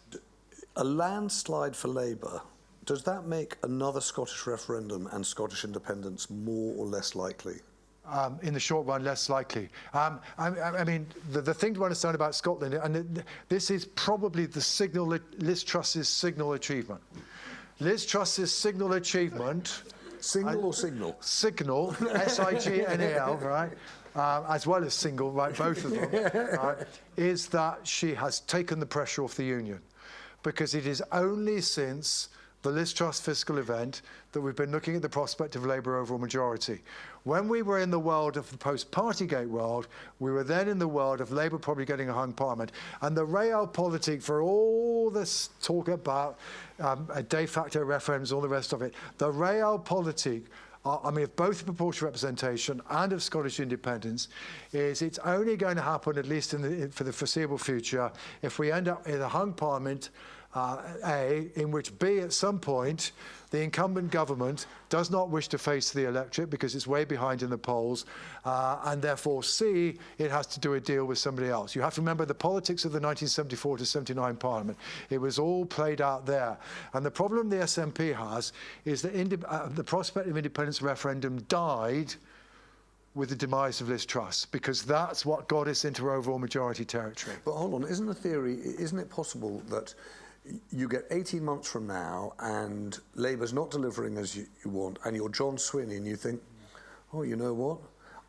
A landslide for Labour, does that make another Scottish referendum and Scottish independence more or less likely? In the short run, less likely. I mean, the thing to understand about Scotland, and this is probably the Liz Truss's signal achievement. Liz Truss's signal achievement... Single or signal? Signal, S-I-G-N-A-L, right? As well as single, right, both of them, right, is that she has taken the pressure off the union. Because it is only since the Liz Truss fiscal event, that we've been looking at the prospect of Labour overall majority. When we were in the world of the post-Partygate world, we were then in the world of Labour probably getting a hung parliament. And the realpolitik, for all this talk about a de facto referendums, all the rest of it, the realpolitik, I mean, of both proportional representation and of Scottish independence, is it's only going to happen, at least for the foreseeable future, if we end up in a hung parliament, in which B, at some point, the incumbent government does not wish to face the electorate because it's way behind in the polls, and therefore C, it has to do a deal with somebody else. You have to remember the politics of the 1974 to 79 Parliament. It was all played out there. And the problem the SNP has is that the prospect of independence referendum died with the demise of Liz Truss, because that's what got us into overall majority territory. But hold on, isn't it possible that you get 18 months from now and Labour's not delivering as you want, and you're John Swinney and you think, oh, you know what?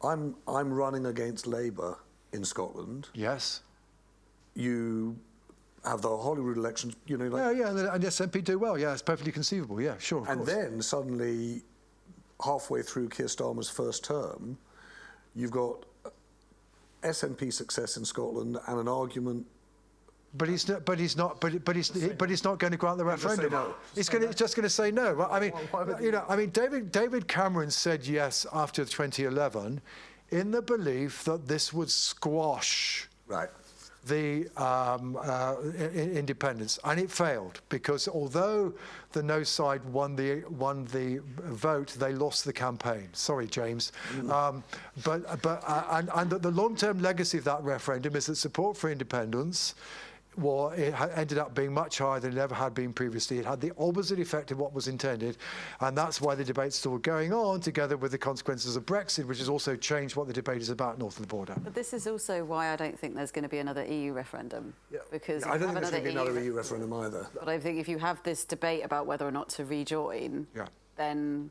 I'm running against Labour in Scotland. Yes. You have the Holyrood elections, you know, like... Yeah, and the SNP do well. Yeah, it's perfectly conceivable. Yeah, sure, of and course. then suddenly, halfway through Keir Starmer's first term, you've got SNP success in Scotland and an argument. But he's not going to grant the referendum. No. He's just going to say no. Well, I mean, David Cameron said yes after 2011, in the belief that this would squash the independence, and it failed, because although the no side won the vote, they lost the campaign. Sorry, James. And the long-term legacy of that referendum is that support for independence, well, it ended up being much higher than it ever had been previously. It had the opposite effect of what was intended, and that's why the debate's still going on, together with the consequences of Brexit, which has also changed what the debate is about north of the border. But this is also why I don't think there's going to be another EU referendum. Yeah. Because I don't think there's going to be another EU referendum either. But I think if you have this debate about whether or not to rejoin, then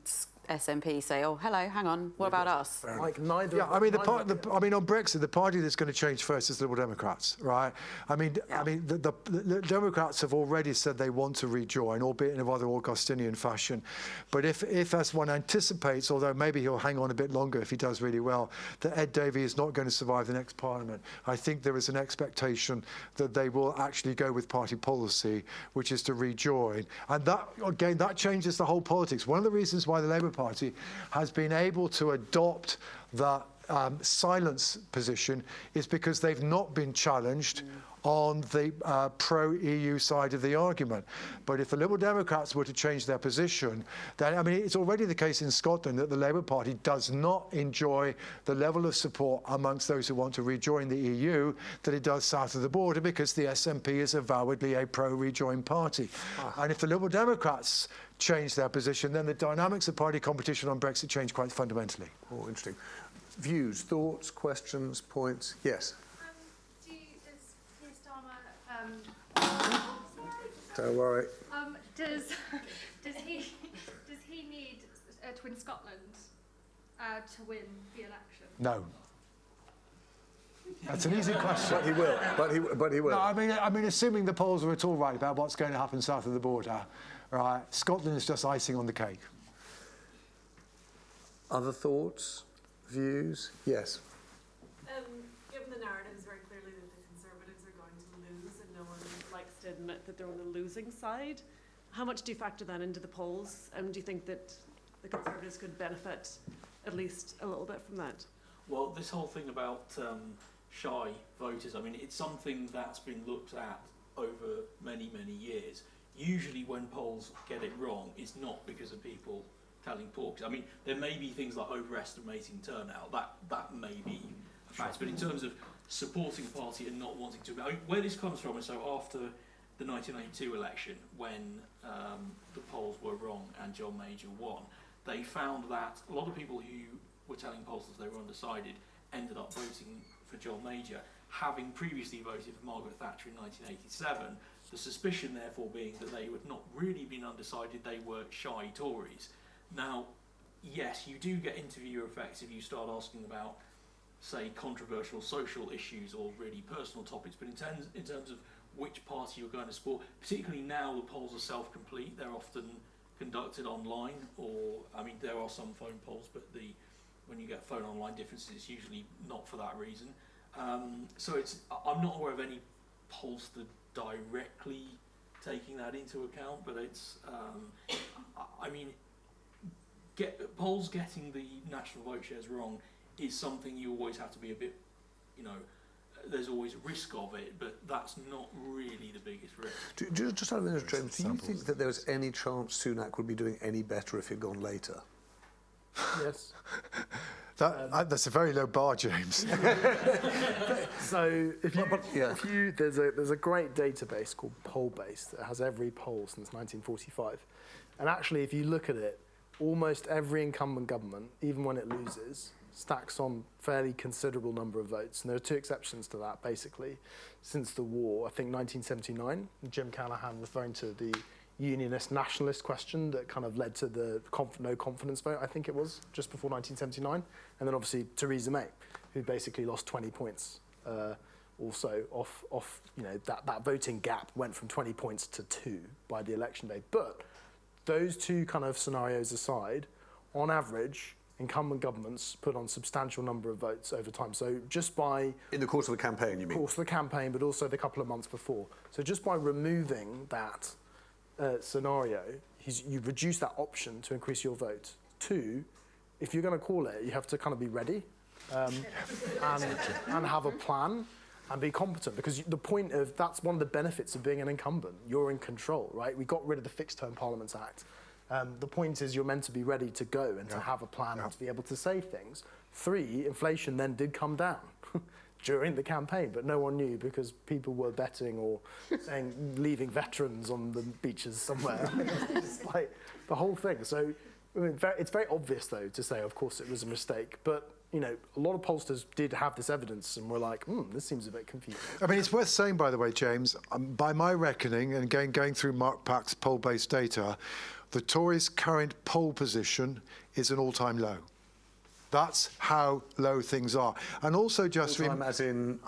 SNP say, oh, hello, hang on, what about us? Like neither. Yeah, I mean, on Brexit, the party that's going to change first is the Liberal Democrats, right? The Democrats have already said they want to rejoin, albeit in a rather Augustinian fashion. But if as one anticipates, although maybe he'll hang on a bit longer if he does really well, that Ed Davey is not going to survive the next Parliament, I think there is an expectation that they will actually go with party policy, which is to rejoin. And that, again, that changes the whole politics. One of the reasons why the Labour Party has been able to adopt the silence position is because they've not been challenged on the pro-EU side of the argument. But if the Liberal Democrats were to change their position, then, I mean, it's already the case in Scotland that the Labour Party does not enjoy the level of support amongst those who want to rejoin the EU that it does south of the border, because the SNP is avowedly a pro-rejoin party. And if the Liberal Democrats change their position, then the dynamics of party competition on Brexit change quite fundamentally. Oh, interesting. Views, thoughts, questions, points? Yes? Don't worry. Does he need to win Scotland to win the election? No. That's an easy question. But he will. But he will. No, I mean, assuming the polls are at all right about what's going to happen south of the border, right? Scotland is just icing on the cake. Other thoughts, views? Yes. Given the narrative is very clearly that the Conservatives are going to lose, and no one likes to admit that they're on the losing side, how much do you factor that into the polls? And do you think that the Conservatives could benefit at least a little bit from that? Well, this whole thing about shy voters, I mean, it's something that's been looked at over many, many years. Usually when polls get it wrong, it's not because of people telling porks. I mean, there may be things like overestimating turnout. That may be a fact. But in terms of supporting a party and not wanting to... I mean, where this comes from is, so after the 1992 election, when the polls were wrong and John Major won, they found that a lot of people who were telling pollsters they were undecided ended up voting for John Major, having previously voted for Margaret Thatcher in 1987, the suspicion therefore being that they had not really been undecided, they were shy Tories. Now, yes, you do get interviewer effects if you start asking about, say, controversial social issues or really personal topics, but in terms of which party you're going to support. Particularly now the polls are self-complete. They're often conducted online, or, I mean, there are some phone polls, but when you get phone online differences, it's usually not for that reason. So I'm not aware of any pollster directly taking that into account, but it's, I mean, polls getting the national vote shares wrong is something you always have to be a bit, you know, there's always a risk of it, but that's not really the biggest risk. Just out of interest, James, do you think that there was any chance Sunak would be doing any better if he'd gone later? Yes. That's a very low bar, James. So there's a great database called Pollbase that has every poll since 1945, and actually, if you look at it, almost every incumbent government, even when it loses, stacks on fairly considerable number of votes. And there are two exceptions to that, basically. Since the war, I think 1979, Jim Callaghan referring to the unionist nationalist question that kind of led to the no confidence vote, I think it was, just before 1979. And then obviously Theresa May, who basically lost 20 points also off you know, that voting gap went from 20 points to 2 by the election day. But those two kind of scenarios aside, on average, incumbent governments put on substantial number of votes over time. So just by... In the course of the campaign, you mean? Course of the campaign, but also the couple of months before. So just by removing that scenario, you reduce that option to increase your vote. 2, if you're going to call it, you have to kind of be ready and have a plan and be competent, because the point of that's one of the benefits of being an incumbent. You're in control, right? We got rid of the Fixed Term Parliaments Act. The point is you're meant to be ready to go and to have a plan and to be able to say things. 3, inflation then did come down during the campaign, but no one knew because people were betting or saying leaving veterans on the beaches somewhere. It's like the whole thing. So I mean, it's very obvious, though, to say, of course, it was a mistake. But you know, a lot of pollsters did have this evidence and were like, this seems a bit confusing. I mean, it's worth saying, by the way, James, by my reckoning, and going through Mark Pack's poll-based data, the Tories' current poll position is an all-time low. That's how low things are. And also just... All-time as in...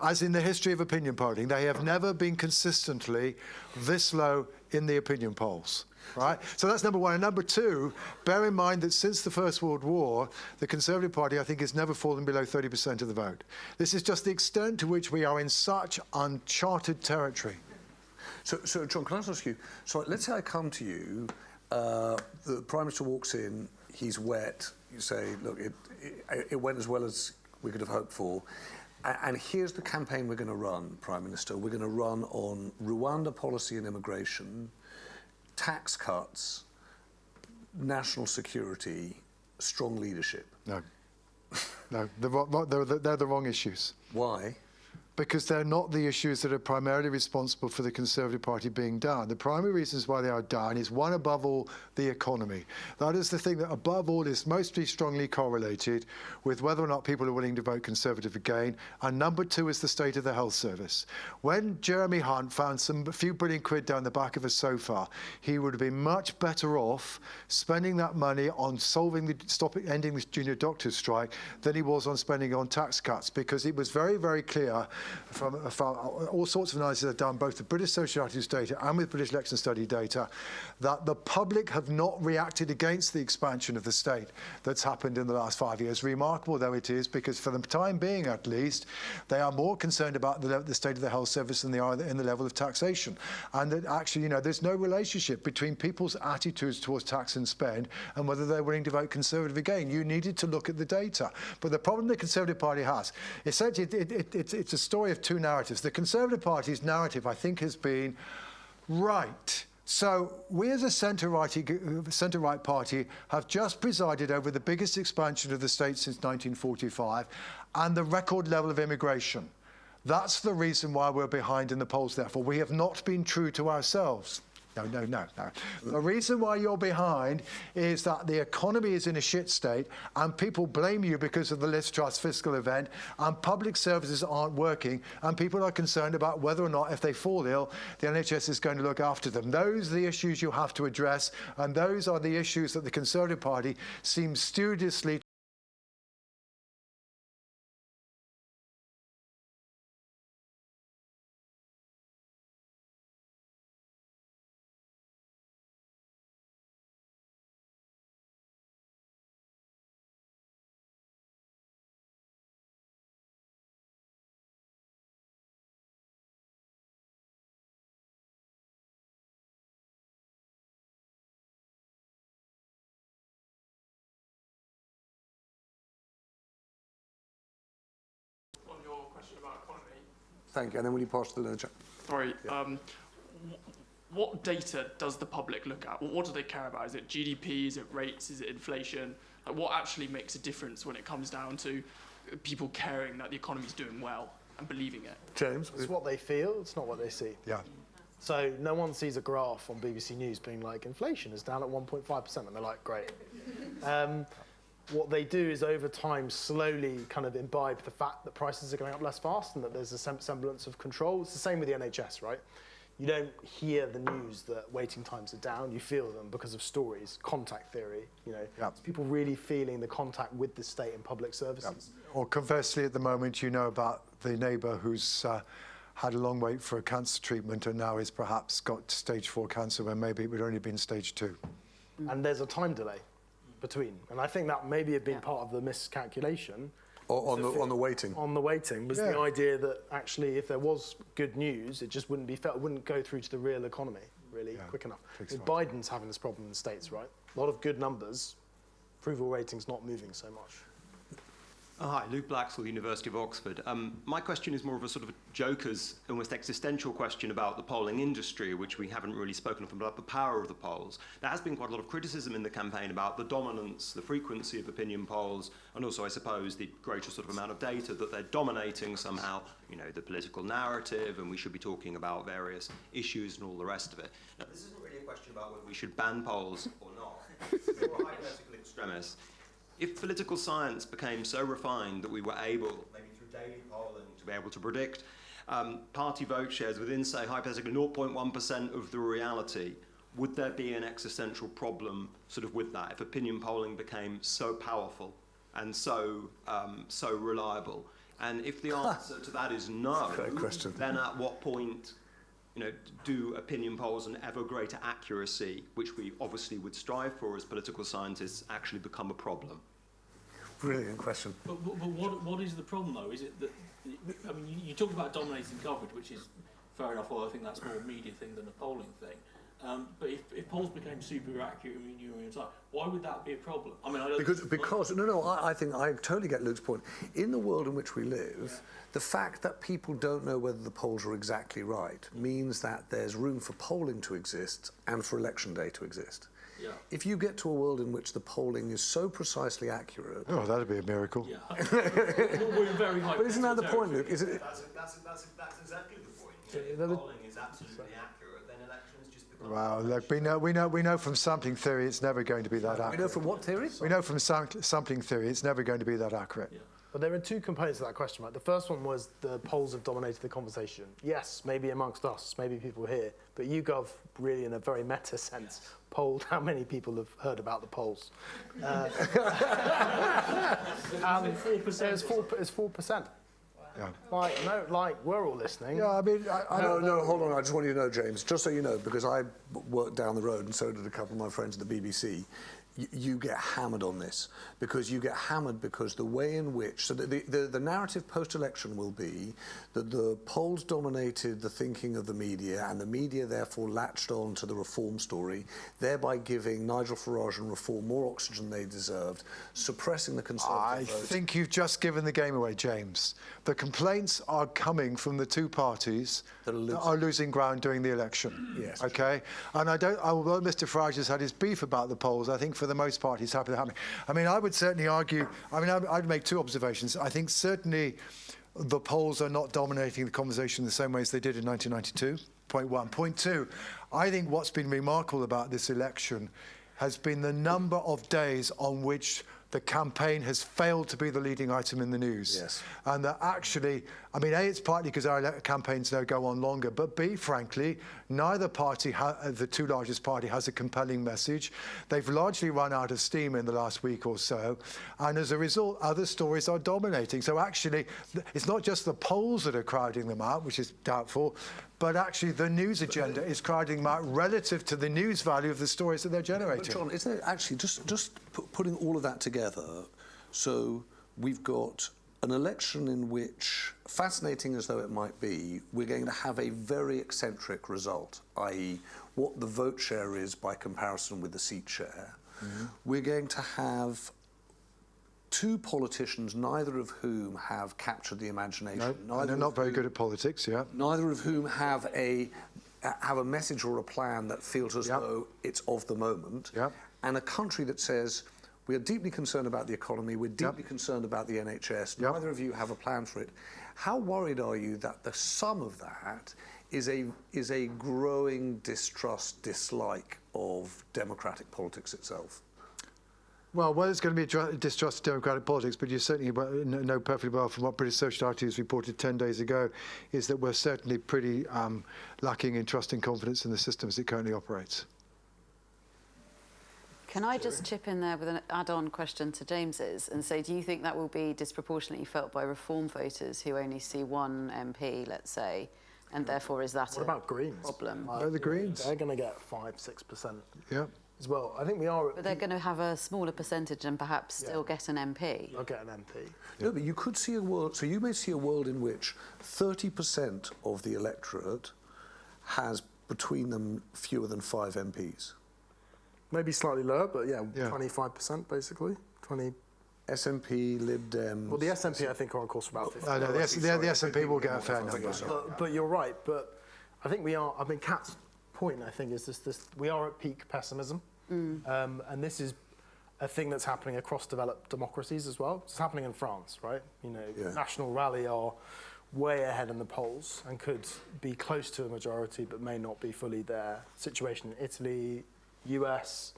As in the history of opinion polling. They have never been consistently this low in the opinion polls. Right? So that's number one. And number 2, bear in mind that since the First World War, the Conservative Party, I think, has never fallen below 30% of the vote. This is just the extent to which we are in such uncharted territory. So John, can I ask you, so let's say I come to you, the Prime Minister walks in, he's wet, you say, look, it went as well as we could have hoped for, and here's the campaign we're going to run, Prime Minister. We're going to run on Rwanda policy and immigration, tax cuts, national security, strong leadership. No. No, they're the wrong issues. Why? Because they're not the issues that are primarily responsible for the Conservative Party being down. The primary reasons why they are down is, one, above all, the economy. That is the thing that, above all, is mostly strongly correlated with whether or not people are willing to vote Conservative again. And number 2 is the state of the health service. When Jeremy Hunt found a few brilliant quid down the back of a sofa, he would have been much better off spending that money on ending the junior doctors' strike than he was on spending on tax cuts, because it was very, very clear from all sorts of analyses I've done, both the British social attitudes data and with British election study data, that the public have not reacted against the expansion of the state that's happened in the last 5 years, remarkable though it is, because for the time being at least, they are more concerned about the state of the health service than they are in the level of taxation. And that actually, you know, there's no relationship between people's attitudes towards tax and spend and whether they're willing to vote Conservative again. You needed to look at the data. But the problem the Conservative Party has, essentially, it's a story of 2 narratives. The Conservative Party's narrative, I think, has been right. So we as a centre-right party have just presided over the biggest expansion of the state since 1945 and the record level of immigration. That's the reason why we're behind in the polls, therefore. We have not been true to ourselves. No. The reason why you're behind is that the economy is in a shit state and people blame you because of the Liz Truss fiscal event, and public services aren't working, and people are concerned about whether or not, if they fall ill, the NHS is going to look after them. Those are the issues you have to address, and those are the issues that the Conservative Party seems studiously question about economy. Thank you. And then will you pass to the chat? Sorry. What data does the public look at? What do they care about? Is it GDP? Is it rates? Is it inflation? Like, what actually makes a difference when it comes down to people caring that the economy's doing well and believing it? James? It's what they feel, it's not what they see. Yeah. So no one sees a graph on BBC News being like, inflation is down at 1.5%, and they're like, great. What they do is over time slowly kind of imbibe the fact that prices are going up less fast and that there's a semblance of control. It's the same with the NHS, right? You don't hear the news that waiting times are down, you feel them because of stories, contact theory, you know. Yeah. It's people really feeling the contact with the state and public services. Yeah. Or conversely, at the moment, you know about the neighbour who's had a long wait for a cancer treatment and now is perhaps got stage 4 cancer when maybe it would only been stage 2. And there's a time delay between. And I think that maybe had been part of the miscalculation. Or on the waiting. On the waiting was the idea that actually if there was good news, it just wouldn't be felt, it wouldn't go through to the real economy really quick enough. Biden's having this problem in the States, right? A lot of good numbers, approval ratings not moving so much. Hi, Luke Blacksall, University of Oxford. My question is more of a sort of a joker's, almost existential question about the polling industry, which we haven't really spoken of, about the power of the polls. There has been quite a lot of criticism in the campaign about the dominance, the frequency of opinion polls, and also, I suppose, the greater sort of amount of data that they're dominating somehow, you know, the political narrative, and we should be talking about various issues and all the rest of it. Now, this isn't really a question about whether we should ban polls or not. It's more a hypothetical extremis. If political science became so refined that we were able, maybe through daily polling, to be able to predict party vote shares within, say, hypothetically 0.1% of the reality, would there be an existential problem sort of with that if opinion polling became so powerful and so reliable? And if the answer to that is no, then at what point, you know, do opinion polls and ever greater accuracy, which we obviously would strive for as political scientists, actually become a problem? Brilliant question. But what is the problem, though? Is it that, I mean, you talk about dominating coverage, which is fair enough, although I think that's more a media thing than a polling thing. But if polls became super accurate in your time, why would that be a problem? I mean, I don't because I think I totally get Luke's point. In the world in which we live, the fact that people don't know whether the polls are exactly right means that there's room for polling to exist and for election day to exist. Yeah. If you get to a world in which the polling is so precisely accurate... Oh, that'd be a miracle. Yeah. We're in very high. But isn't that the point, Luke? Is it? That's exactly the point. If polling is absolutely accurate, then elections just become... Well, look, we know from sampling theory it's never going to be that accurate. We know from what theory? We know from sampling theory it's never going to be that accurate. Yeah. But there are two components to that question, right? The first one was the polls have dominated the conversation. Yes, maybe amongst us, maybe people here, but YouGov really, in a very meta sense, polled how many people have heard about the polls. It's 4%. Yeah. Like we're all listening. Yeah, I mean, I don't know. No, hold on. I just want you to know, James, just so you know, because I worked down the road and so did a couple of my friends at the BBC. You get hammered on this because the way in which the narrative post-election will be that the polls dominated the thinking of the media and the media therefore latched on to the reform story, thereby giving Nigel Farage and Reform more oxygen they deserved, suppressing the Conservative vote. I think you've just given the game away, James. The complaints are coming from the two parties that are losing ground during the election. Yes. Okay? And although Mr. Farage has had his beef about the polls, I think for the most part he's happy to have me. I mean, I would certainly argue, I'd make two observations. I think certainly the polls are not dominating the conversation the same way as they did in 1992, point one. Point two, I think what's been remarkable about this election has been the number of days on which the campaign has failed to be the leading item in the news. Yes. And that actually, I mean, A, it's partly because our campaigns now go on longer, but B, frankly, neither party, the two largest party, has a compelling message. They've largely run out of steam in the last week or so, and as a result, other stories are dominating. So actually, it's not just the polls that are crowding them out, which is doubtful, but actually the news agenda is crowding them out relative to the news value of the stories that they're generating. But John, isn't it actually just putting all of that together, so we've got an election in which, fascinating as though it might be, we're going to have a very eccentric result, i.e. what the vote share is by comparison with the seat share. Mm-hmm. We're going to have two politicians, neither of whom have captured the imagination. No, and they're not very good at politics, yeah. Neither of whom have a message or a plan that feels as though it's of the moment. Yep. And a country that says, we are deeply concerned about the economy, we're deeply concerned about the NHS, neither of you have a plan for it. How worried are you that the sum of that is a growing distrust, dislike of democratic politics itself? Well, it's going to be a distrust of democratic politics, but you certainly know perfectly well from what British Society has reported 10 days ago, is that we're certainly pretty lacking in trust and confidence in the system as it currently operates. Can I just chip in there with an add-on question to James's and say, do you think that will be disproportionately felt by Reform voters who only see one MP, let's say, and therefore is that what about Greens? Problem? The Greens? They're going to get 5-6%. Yeah. As well, I think we are. But they're going to have a smaller percentage and perhaps still get an MP. They'll get an MP. No, but you could see a world. So you may see a world in which 30% of the electorate has between them fewer than 5 MPs. Maybe slightly lower, but 25% basically. 20. SNP, Lib Dems. Well, the SNP I think are on course for about 50. No, the SNP will get a fair number. But you're right. But I think we are. I mean, Kat's point I think is this: we are at peak pessimism. And this is a thing that's happening across developed democracies as well. It's happening in France, right? You know, National Rally are way ahead in the polls and could be close to a majority but may not be fully there. Situation in Italy, US,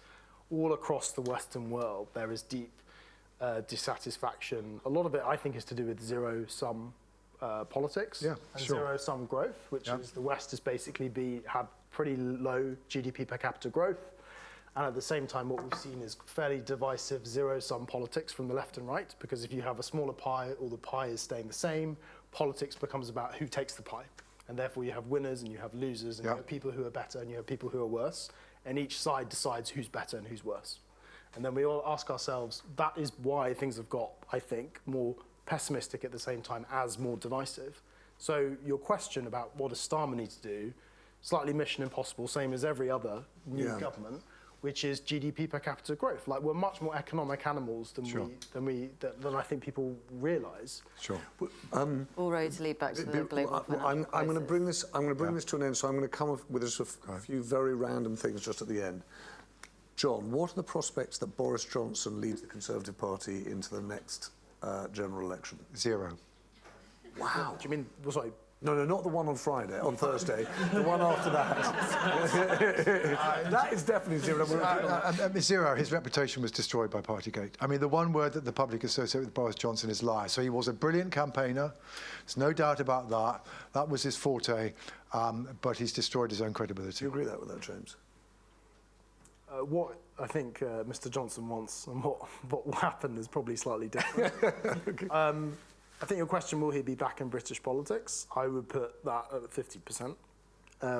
all across the Western world, there is deep dissatisfaction. A lot of it, I think, is to do with zero-sum politics and zero-sum growth, which is the West has basically had pretty low GDP per capita growth. And at the same time, what we've seen is fairly divisive zero-sum politics from the left and right, because if you have a smaller pie, all the pie is staying the same. Politics becomes about who takes the pie. And therefore you have winners and you have losers and you have people who are better and you have people who are worse. And each side decides who's better and who's worse. And then we all ask ourselves, that is why things have got, I think, more pessimistic at the same time as more divisive. So your question about what does Starmer need to do, slightly mission impossible, same as every other new government, which is GDP per capita growth. Like, we're much more economic animals than than I think people realise. Sure. All roads lead back to the global financial I'm going to bring this. I'm going to bring this to an end. So I'm going to come up with just a few very random things just at the end. John, what are the prospects that Boris Johnson leads the Conservative Party into the next general election? 0. Wow. Do you mean? Well, sorry. No, not the one on Friday, on Thursday. The one after that. That is definitely 0. 0. His reputation was destroyed by Partygate. I mean, the one word that the public associate with Boris Johnson is lie. So he was a brilliant campaigner. There's no doubt about that. That was his forte. But he's destroyed his own credibility. Do you agree with that, James? What I think Mr. Johnson wants and what will happen is probably slightly different. I think your question, will he be back in British politics? I would put that at 50%.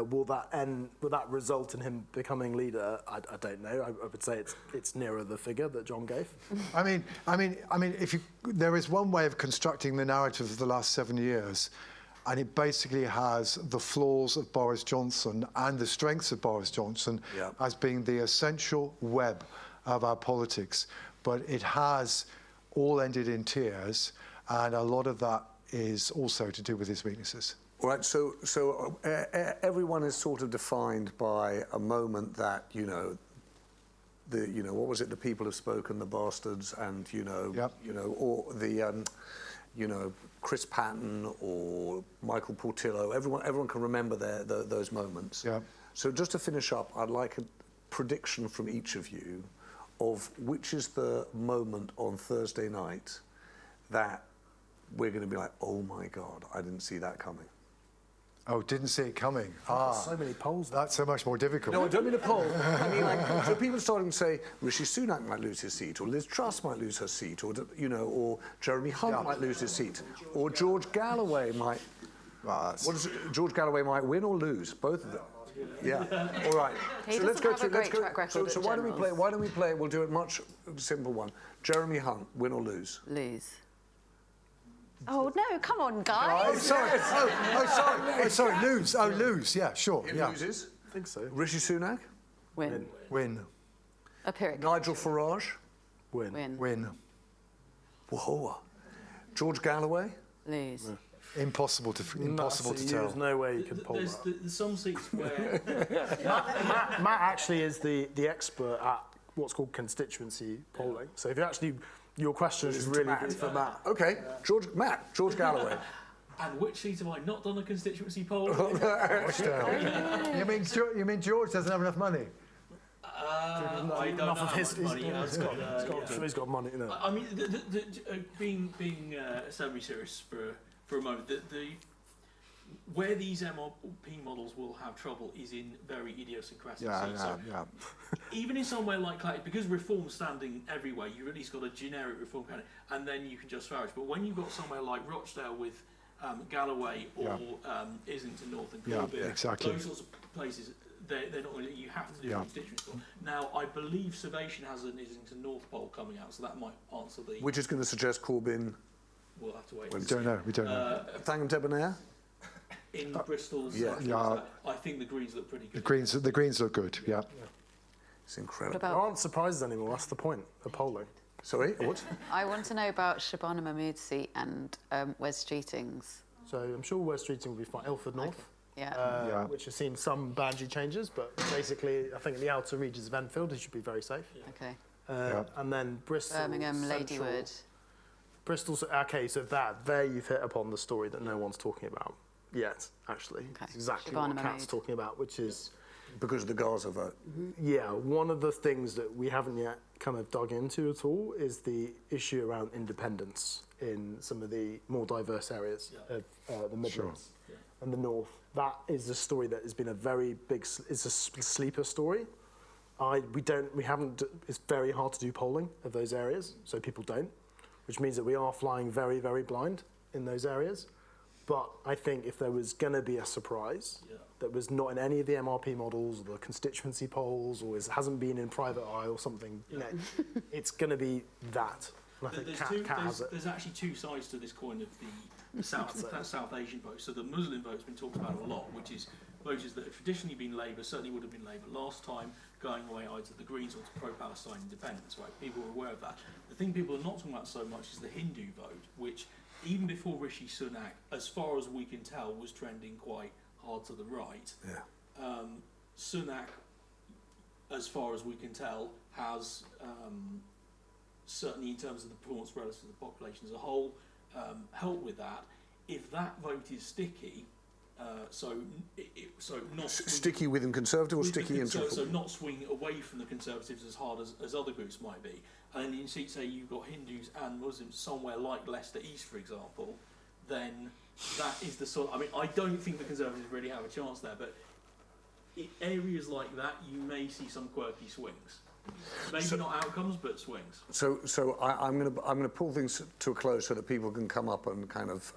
Will that result in him becoming leader? I don't know. I would say it's nearer the figure that John gave. I mean, there is one way of constructing the narrative of the last 7 years, and it basically has the flaws of Boris Johnson and the strengths of Boris Johnson as being the essential web of our politics. But it has all ended in tears, and a lot of that is also to do with his weaknesses. All right, so everyone is sort of defined by a moment that, what was it? The people have spoken, the bastards, and or the Chris Patton or Michael Portillo. Everyone can remember those moments. Yeah. So just to finish up, I'd like a prediction from each of you of which is the moment on Thursday night that we're going to be like, oh my God, I didn't see that coming. Oh, didn't see it coming. So many polls. That's so much more difficult. No, I don't mean a poll. I mean, so people are starting to say Rishi Sunak might lose his seat, or Liz Truss might lose her seat, or or Jeremy Hunt might lose his seat, or George Galloway might. George Galloway might win or lose, both of them. Yeah. All right. He so let's go through. Let's go. So why don't we play? Why don't we play? We'll do it much simple one. Jeremy Hunt, win or lose? Lose. Oh no! Come on, guys. Sorry. Sorry. Lose. Oh, lose. Yeah, sure. He loses. I think so. Rishi Sunak. Win. A Pyrrhic. Nigel Farage. Win. Win. Whoa. George Galloway? Lose. Impossible to tell. There's no way you can poll that. There's some seats where Matt actually is the expert at what's called constituency polling. So if you actually, your question is really good for Matt. Okay, George Galloway. And which seat have I not done a constituency poll? You mean George doesn't have enough money? I don't know how much money he has. He's got money, you know. I mean, being semi-serious for a moment, where these MRP models will have trouble is in very idiosyncratic seats. Even in somewhere like Clayton, because reform's standing everywhere, you've at least got a generic reform candidate, and then you can just flourish. But when you've got somewhere like Rochdale with Galloway or Islington North and Corbett, those sorts of places, they're not going to, you have to do a constituency poll. Now, I believe Salvation has an Islington North poll coming out, so that might answer the... Which is going to suggest Corbyn... We'll have to wait. We don't know. Thangam Debonair? In Bristol's... I think the Greens look pretty good. The Greens look good, It's incredible. There aren't surprises anymore, that's the point of polling. Sorry, what? I want to know about Shabana Mahmood's seat and Wes Streeting's. So I'm sure Wes Streeting will be fine. Ilford North. Yeah. Which has seen some boundary changes, but basically, I think in the outer regions of Enfield, it should be very safe. Okay. And then Bristol, Birmingham, Central, Ladywood. Bristol. Okay, so there you've hit upon the story that no one's talking about yet. Actually, it's exactly what Kat's talking about, which is because of the Gaza vote. Yeah, one of the things that we haven't yet kind of dug into at all is the issue around independence in some of the more diverse areas of the Midlands and the North. That is a story that has been a very big, it's a sleeper story. It's very hard to do polling of those areas, so people don't, which means that we are flying very, very blind in those areas. But I think if there was going to be a surprise that was not in any of the MRP models or the constituency polls or hasn't been in private eye or something, it's going to be that. And I think there's actually two sides to this coin of the South Asian vote. So the Muslim vote's been talked about a lot, which is voters that have traditionally been Labour, certainly would have been Labour last time, going away either to the Greens or to pro-Palestine independence, right? People are aware of that. The thing people are not talking about so much is the Hindu vote, which even before Rishi Sunak, as far as we can tell, was trending quite hard to the right. Sunak, as far as we can tell, has certainly in terms of the performance relative to the population as a whole, helped with that. If that vote is sticky, not sticky within Conservative or sticky into... So not swinging away from the Conservatives as hard as other groups might be. And then you see, say you've got Hindus and Muslims somewhere like Leicester East, for example, then that is the sort... I mean, I don't think the Conservatives really have a chance there, but in areas like that, you may see some quirky swings. Maybe not outcomes, but swings. So I'm going to pull things to a close so that people can come up and kind of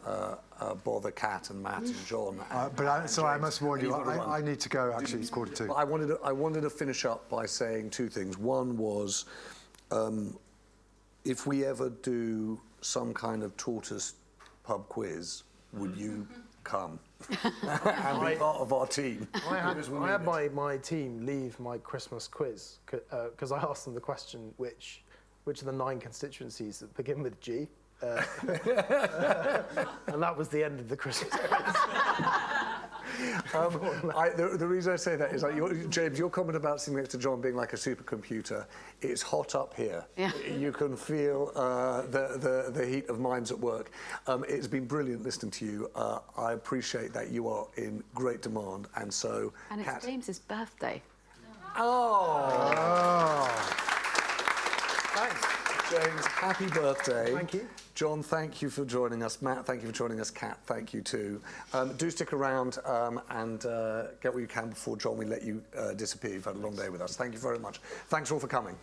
bother Kat and Matt and John. I must warn you, I need to go. Actually, it's 1:45. I wanted to finish up by saying two things. One was, if we ever do some kind of Tortoise pub quiz, would you come and be part of our team? I had my team leave my Christmas quiz because I asked them the question, which are the 9 constituencies that begin with G? And that was the end of the Christmas quiz. The reason I say that is, James, your comment about sitting next to John being like a supercomputer, it's hot up here. Yeah. You can feel the heat of minds at work. It's been brilliant listening to you. I appreciate that you are in great demand, and so... And it's James's birthday. Oh! Thanks, James. Happy birthday. Thank you. John, thank you for joining us. Matt, thank you for joining us. Kat, thank you too. Do stick around and get what you can before, John, we let you disappear. You've had a long day with us. Thank you very much. Thanks all for coming.